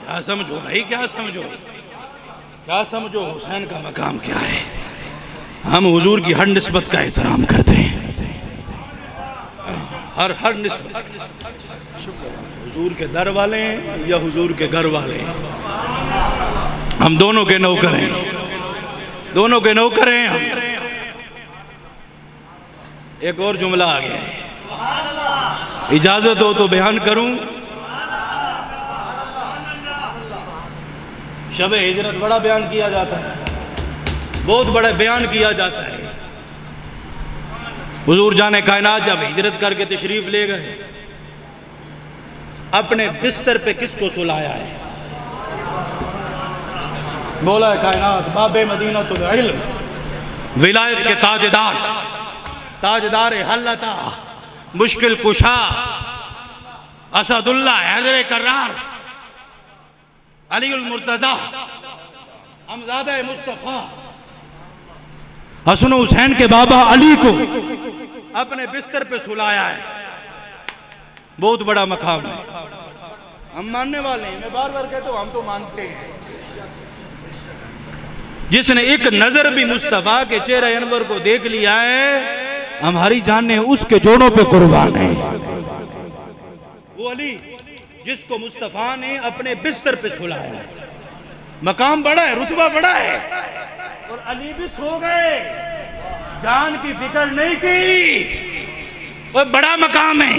क्या समझो भाई, क्या समझो, क्या समझो हुसैन का मकाम क्या है। हम हुजूर की हर निस्बत का एहतराम करते हैं, हर निस्बत। हुजूर के दर वाले हैं या हुजूर के घर वाले हैं, हम दोनों के नौकर हैं, दोनों के नौकर हैं हम। एक और जुमला आ गया है, इजाजत हो तो बयान करूं। शब हिजरत बड़ा बयान किया जाता है, बहुत बड़ा बयान किया जाता है। हुजूर जाने कायनात जब हिजरत करके तशरीफ ले गए, अपने बिस्तर पे किसको सुलाया है? बोला है कायनात बाबे मदीना तो इल्म, विलायत के ताजदार, ताजदार हल्लता, मुश्किल कुशा, असदुल्ला हैदर करार, अली उल मुर्तजा, हमजादा मुस्तफा, हसन हुसैन के बाबा अली को अपने बिस्तर पे सुलाया है। बहुत बड़ा मकाम है, हम मानने वाले हैं। मैं बार बार कहता हूं हम तो मानते हैं। जिसने एक नजर भी मुस्तफा के चेहरे अनवर को देख लिया है, हमारी जान उसके जोड़ों पे कुर्बान है। वो अली जिसको मुस्तफा ने अपने बिस्तर पे सुलाया, मकाम बड़ा है, रुतबा बड़ा है। और अली भी सो गए, जान की फिक्र नहीं की। और बड़ा मकाम है।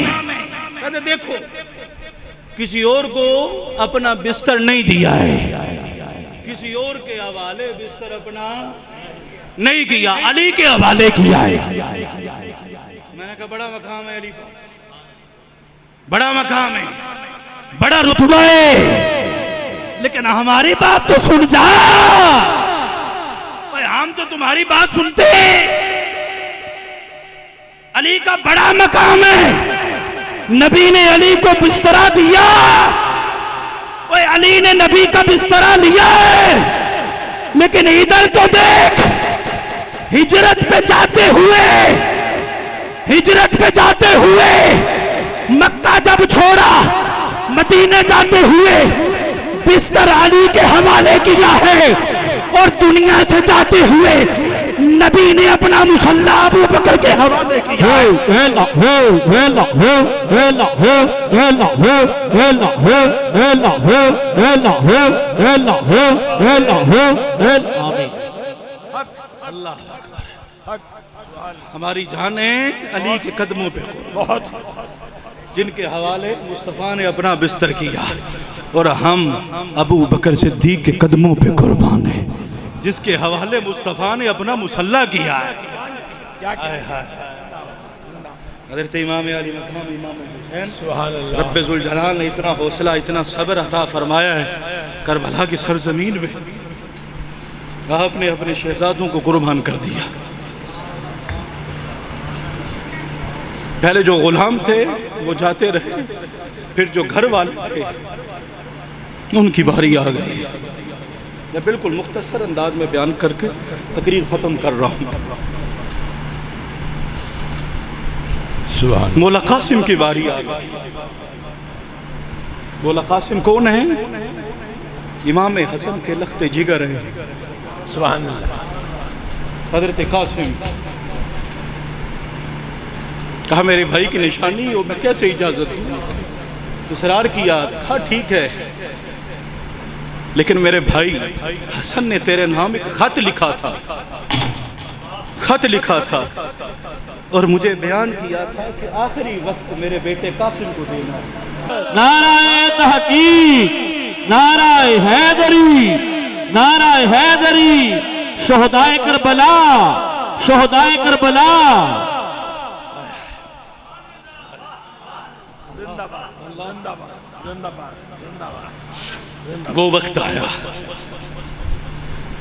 कहते देखो किसी और को अपना बिस्तर नहीं दिया है, किसी और के हवाले बिस्तर अपना नहीं किया, अली के हवाले किया है। मैंने कहा बड़ा मकाम है अली का, बड़ा मकाम है, बड़ा रुतबा है। लेकिन हमारी बात तो सुन जा भाई, हम तो तुम्हारी बात सुनते हैं। अली का बड़ा मकाम है, नबी ने अली को बिस्तरा दिया। ओए अली ने नबी का बिस्तरा लिया है, लेकिन इधर तो देख, हिजरत पे जाते हुए मक्का जब छोड़ा, मदीने जाते हुए बिस्तर अली के हवाले किया है। और दुनिया से जाते हुए नबी ने अपना मुसल्ला अबू बकर के हवाले किया है। अल्लाह हमारी जानें अली के कदमों पे बहुत, जिनके हवाले मुस्तफ़ा ने अपना बिस्तर किया। और हम अबू बकर सिद्दीक के कदमों पे कुर्बान है, जिसके हवाले मुस्तफ़ा ने अपना मुसल्ला किया है। हज़रत इमाम अली मक़ाम इमाम हुसैन रब्बे ज़ुल जलाल ने इतना हौसला, इतना सब्र अता फरमाया है। करबला की सरजमीन में आपने अपने शहजादों को कुर्बान कर दिया। पहले जो गुलाम थे वो जाते रहे, फिर जो घर वाले थे उनकी बारी आ गई। मैं बिल्कुल मुख्तसर अंदाज में बयान करके तकरीर ख़त्म कर रहा हूँ। मौला कासिम की बारी आ गई। मौला कासिम कौन है? इमाम हसन के लख्ते जिगर है। सुभान अल्लाह। हज़रत कासिम कहा मेरे भाई की निशानी हो, मैं कैसे इजाज़त दूँ? इसरार किया, कहा ठीक है, लेकिन मेरे भाई हसन ने तेरे नाम एक खत लिखा था और मुझे बयान किया था कि आखिरी वक्त मेरे बेटे कासिम को देना। नाराए तहकीक, नाराए हैदरी, नाराए हैदरी, शोहदाए करबला, शोहदाए करबला। वो वक्त आया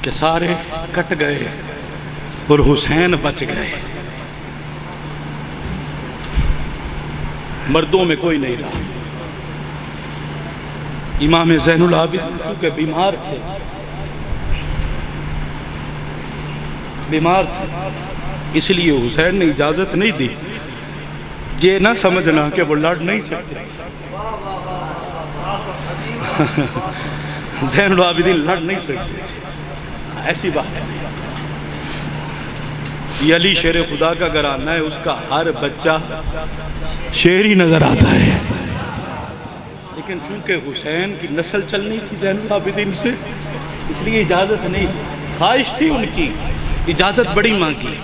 कि सारे कट गए और हुसैन बच गए। मर्दों में कोई नहीं रहा। इमाम ज़ैनुल आबिदीन चूंकि बीमार थे, इसलिए हुसैन ने इजाज़त नहीं दी। ये ना समझना कि वो लड़ नहीं सकते। ज़ैनुल आबिदीन लड़ नहीं सकते थे, ऐसी बात है। ये अली शेर खुदा का घराना है, उसका हर बच्चा शेर ही नजर आता है। लेकिन चूंकि हुसैन की नस्ल चलनी थी ज़ैनुल आबिदीन से, इसलिए इजाज़त नहीं, ख्वाहिश थी उनकी, इजाज़त बड़ी मांगी।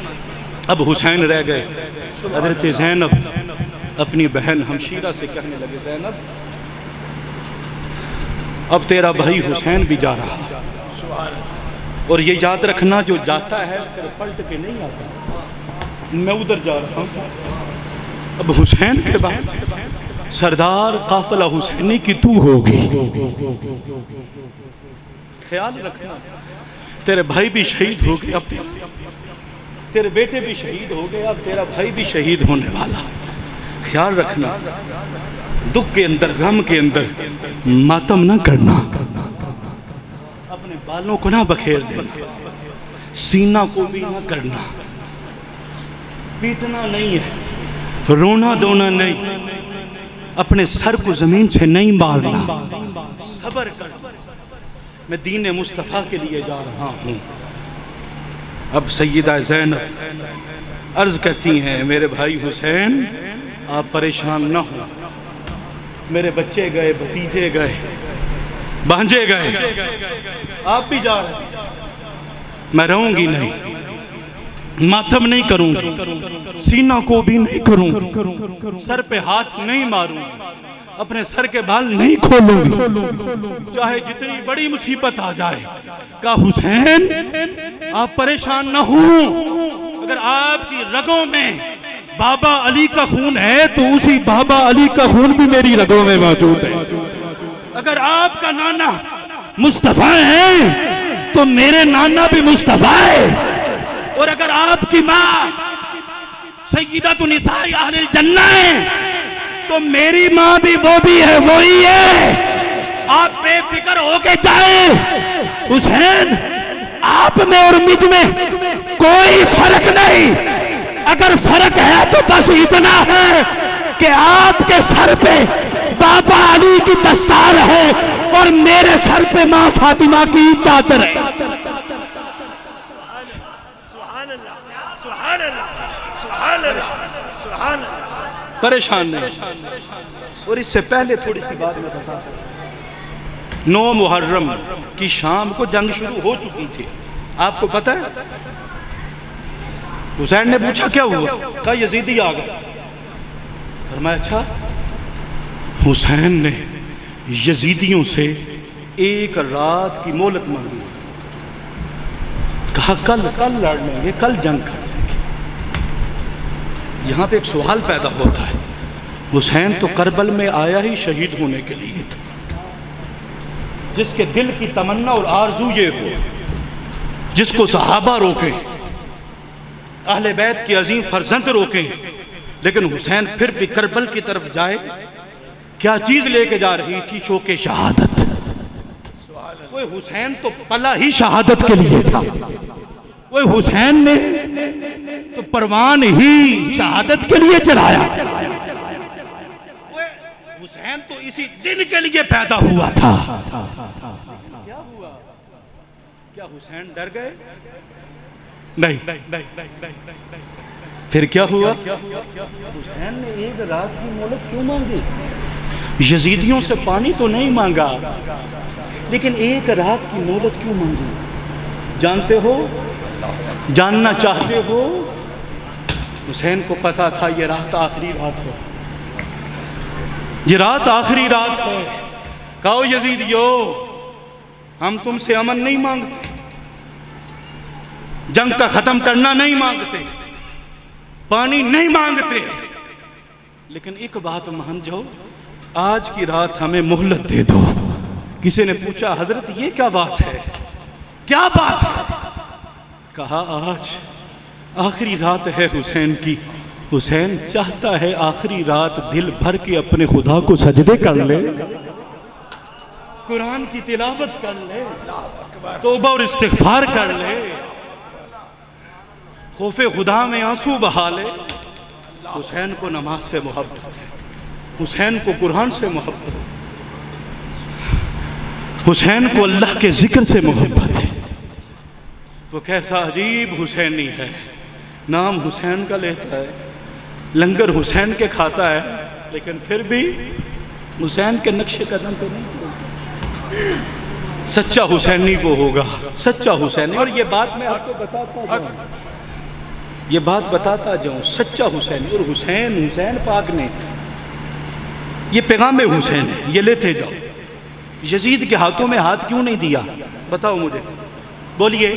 अब हुसैन रह गए। हज़रत ज़ैनब अपनी बहन हमशीरा से कहने लगे, ज़ैनब अब तेरा भाई हुसैन भी जा रहा, और ये याद रखना जो जाता है फिर पलट के नहीं आता। मैं उधर जा रहा हूँ। अब हुसैन के बाद सरदार काफिला हुसैनी की तू होगी। ख्याल रखना तेरे भाई भी शहीद हो गए, अब तेरे बेटे भी शहीद हो गए, अब तेरा भाई भी शहीद होने वाला। ख्याल रखना, दुख के अंदर, गम के अंदर मातम ना करना, अपने बालों को ना बखेर देना, सीना को भी ना करना, पीटना नहीं है, रोना धोना नहीं, अपने सर को जमीन से नहीं मारना, सब्र कर। मैं दीन मुस्तफ़ा के लिए जा रहा हूँ। अब सैयदा ज़ैनब अर्ज करती हैं, मेरे भाई हुसैन आप परेशान ना हो, मेरे बच्चे गए, भतीजे गए, भांजे गए, आप भी जा रहे हैं, मैं रहूंगी नहीं, मातम नहीं करूंगी, सीना को भी नहीं करूंगी, सर पे हाथ नहीं मारूंगी, अपने सर के बाल नहीं खोलूंगी, चाहे जितनी बड़ी मुसीबत आ जाए। कहा हुसैन आप परेशान ना हो, अगर आपकी रगों में बाबा अली का खून है तो उसी बाबा अली का खून भी मेरी रगों में मौजूद है। अगर आपका नाना मुस्तफा है तो मेरे नाना भी मुस्तफा है, और अगर आपकी माँ सय्यदतुन निसाए अहलिल जन्नह है तो मेरी माँ भी वो भी है, वही है। आप बेफिक्र होके जाए, हुसैन आप में और मुझ में कोई फर्क नहीं, अगर फर्क है तो बस इतना है कि आपके सर पे बाबा अली की दस्तार है और मेरे सर पे माँ फातिमा की चादर है। सुभान अल्लाह, सुभान अल्लाह, सुभान अल्लाह, सुभान अल्लाह। परेशान नहीं। और इससे पहले थोड़ी सी बात मैं बता, 9 मुहर्रम की शाम को जंग शुरू हो चुकी थी, आपको पता है। हुसैन ने पूछा क्या हुआ, कहा यजीदी आ गए। फरमाया अच्छा। हुसैन ने यजीदियों से एक रात की मोहलत मांगी, कहा कल लड़ लेंगे, कल जंग कर लेंगे। यहां पे एक सवाल पैदा होता है, हुसैन तो करबल में आया ही शहीद होने के लिए था, जिसके दिल की तमन्ना और आरजू ये हो, जिसको सहाबा रोके, अहले बैत की अजीम फर्जंद रोके, लेकिन हुसैन फिर भी करबल की तरफ जाए। क्या चीज लेके जा रही थी? शौके शहादत। वो हुसैन तो पला ही शहादत के लिए था, वो हुसैन ने तो परवान ही शहादत के लिए चलाया। हुसैन तो इसी दिन के लिए पैदा हुआ था। क्या हुआ? क्या हुसैन डर गए? नहीं। फिर क्या हुआ? हुसैन ने एक रात की मोहलत क्यों मांगी? यजीदियों से पानी तो नहीं मांगा, लेकिन एक रात की मोहलत क्यों मांगी? जानते हो, जानना चाहते हो? हुसैन को पता था ये रात आखिरी रात है, ये रात आखिरी रात है। कहो यजीदियो, हम तुमसे अमन नहीं मांगते, जंग का खत्म करना नहीं मांगते, पानी नहीं मांगते, लेकिन एक बात मान जाओ, आज की रात हमें मोहलत दे दो। किसी ने पूछा हजरत ये क्या बात है, क्या बात है? कहा आज आखिरी रात है हुसैन की। हुसैन चाहता है आखिरी रात दिल भर के अपने खुदा को सजदे कर ले, कुरान की तिलावत कर ले, तौबा और इस्तिग़फ़ार कर ले, खौफे खुदा में आंसू बहा ले। हुसैन को नमाज से मोहब्बत है, हुसैन को कुरान से मोहब्बत है, हुसैन को अल्लाह के जिक्र से मोहब्बत है। वो कैसा अजीब हुसैनी है, नाम हुसैन का लेता है, लंगर हुसैन के खाता है, लेकिन फिर भी हुसैन के नक्शे कदम पे नहीं चलता। सच्चा हुसैनी वो होगा, सच्चा हुसैनी। और ये बात मैं आपको बताता हूँ, ये बात बताता जाऊं, सच्चा हुसैन। और हुसैन पाक ने ये पैगाम हुसैन है, ये लेते जाओ। यजीद के हाथों में हाथ क्यों नहीं दिया, बताओ मुझे, बोलिए।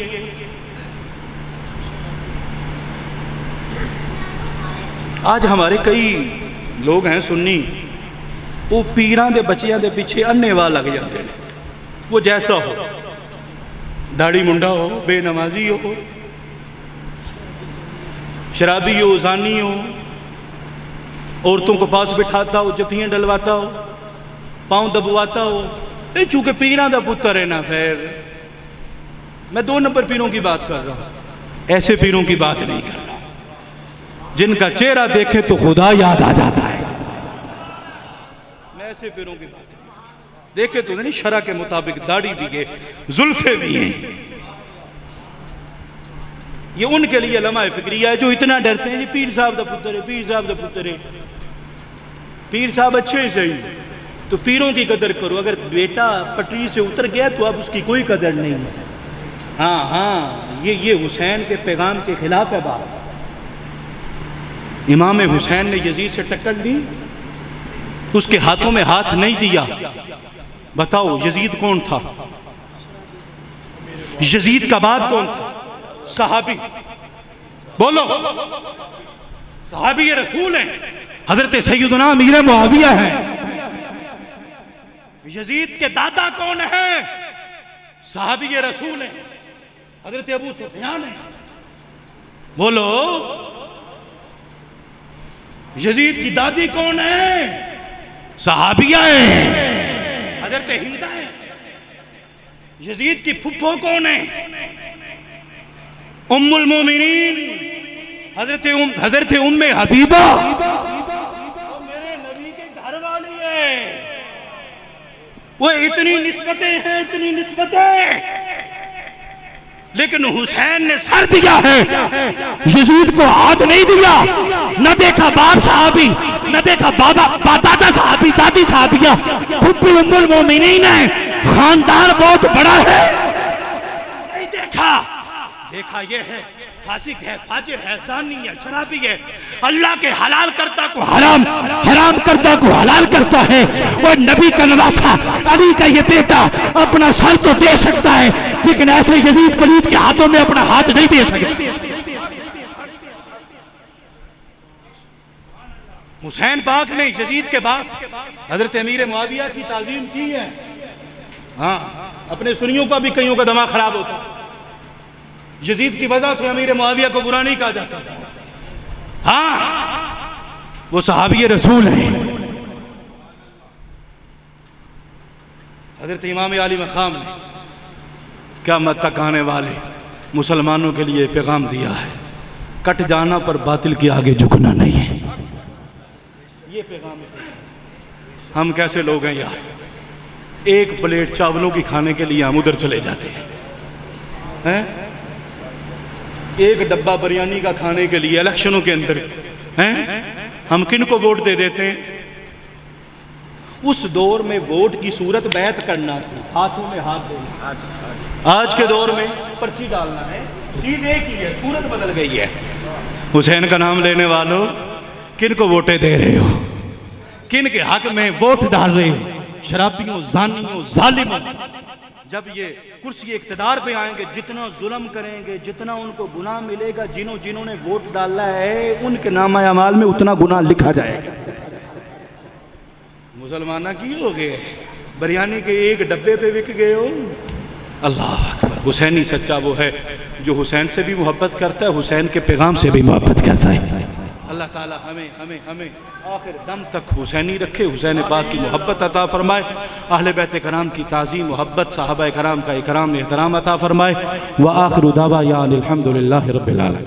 आज हमारे कई लोग हैं सुन्नी, वो पीरां दे बच्चियां दे पीछे अन्नेवाह लग जाते हैं। वो जैसा हो, दाढ़ी मुंडा हो, बेनमाजी हो, शराबी हो, जानी हो, औरतों को पास बिठाता हो, जफियां डलवाता हो, पांव दबवाता हो, चूंकि पीरा दा पुत्र है ना। फिर मैं 2 नंबर पीरों की बात कर रहा हूं, ऐसे पीरों की बात नहीं कर रहा जिनका चेहरा देखे तो खुदा याद आ जाता है। मैं ऐसे पीरों की बात नहीं, देखे तो नहीं, शरा के मुताबिक दाढ़ी भी है, जुल्फे भी हैं। ये उनके लिए लम्हा फिक्रिया है जो इतना डरते हैं जी पीर साहब दा पुत्र है, पीर साहब दा पुत्र है। पीर साहब अच्छे ही सही, तो पीरों की कदर करो। अगर बेटा पटरी से उतर गया तो अब उसकी कोई कदर नहीं है। हाँ हाँ, ये हुसैन के पैगाम के खिलाफ है बात। इमाम हुसैन ने यजीद से टक्कर ली, उसके हाथों में हाथ नहीं दिया। बताओ यजीद कौन था? यजीद का बाप कौन था? सहाबी। बोलो, सहाबी ये रसूल है, हजरत सैयदना अमीर मुआविया है। यजीद के दादा कौन है? सहाबी ये रसूल है, हजरत अबू सुफियान है। बोलो, यजीद की दादी कौन है? सहाबिया है, हजरत हिंदा है। यजीद की फुफ्फो कौन है? उम्मुल मोमिनीन हजरत उम्मे हबीबा, वो मेरे नबी के घर वाली है। वो इतनी निस्बतें हैं, इतनी निस्बतें, लेकिन हुसैन ने सर दिया है, यजीद को हाथ नहीं दिया। न देखा बाप सहाबी, न देखा बाबा दादा सहाबी, दादी सहाबिया, फुप्पी उम्मुल मोमिनीन है, खानदान बहुत बड़ा है। नहीं देखा, देखा ये है फासिक है, फाजिर है, जानी है, शराबी है, अल्लाह के हलाल करता को हराम, हराम करता को हलाल करता है। और नबी का नवासा अली का ये बेटा अपना सर तो दे सकता है, लेकिन ऐसे यजीद पलीद के हाथों में अपना हाथ नहीं दे सकता। हुसैन पाक ने यजीद के बाप हजरत अमीर मुआविया की ताजीम की है। हाँ, अपने सुनियों का भी कईयों का दिमाग खराब होता है। यजीद की वजह से अमीर मुआविया को बुरा नहीं कहा जा सकता। हाँ, वो सहाबी रसूल है। हजरत इमाम आली मकाम ने क़यामत तक आने वाले मुसलमानों के लिए पैगाम दिया है, कट जाना पर बातिल के आगे झुकना नहीं है। ये पैगाम है। हम कैसे लोग हैं यार, एक प्लेट चावलों की खाने के लिए हम उधर चले जाते हैं, एक डब्बा बिरयानी का खाने के लिए इलेक्शनों के अंदर हैं, हम किन को वोट दे देते हैं? उस दौर में वोट की सूरत बैत करना थी, हाथों में हाथ देना। आज के दौर में पर्ची डालना है, चीज एक ही है, सूरत बदल गई है। हुसैन का नाम लेने वालों, किन को वोटें दे रहे हो? किन के हक में वोट डाल रहे हो? शराबियों, जानियों, जालिमों। जब ये कुर्सी इख्तिदार पे आएंगे, जितना जुल्म करेंगे, जितना उनको गुनाह मिलेगा, जिन्होंने वोट डाला है उनके नामा अमाल में उतना गुनाह लिखा जाएगा। मुसलमाना की हो गए, बिरयानी के एक डब्बे पे बिक गए हो। अल्लाह अकबर। हुसैनी सच्चा वो है जो हुसैन से भी मोहब्बत करता है, हुसैन के पैगाम से भी मोहब्बत करता है। अल्लाह ताला हमें हमें हमें आखिर दम तक हुसैनी रखे, हुसैन पाक की मोहब्बत अता फरमाए, अहले बैत कराम की ताज़ीम मोहब्बत, सहाबा कराम का इकराम एहतराम अता फरमाए। व आखिर दावा या अनिल हम्दुलिल्लाहि रब्बिल आलमीन।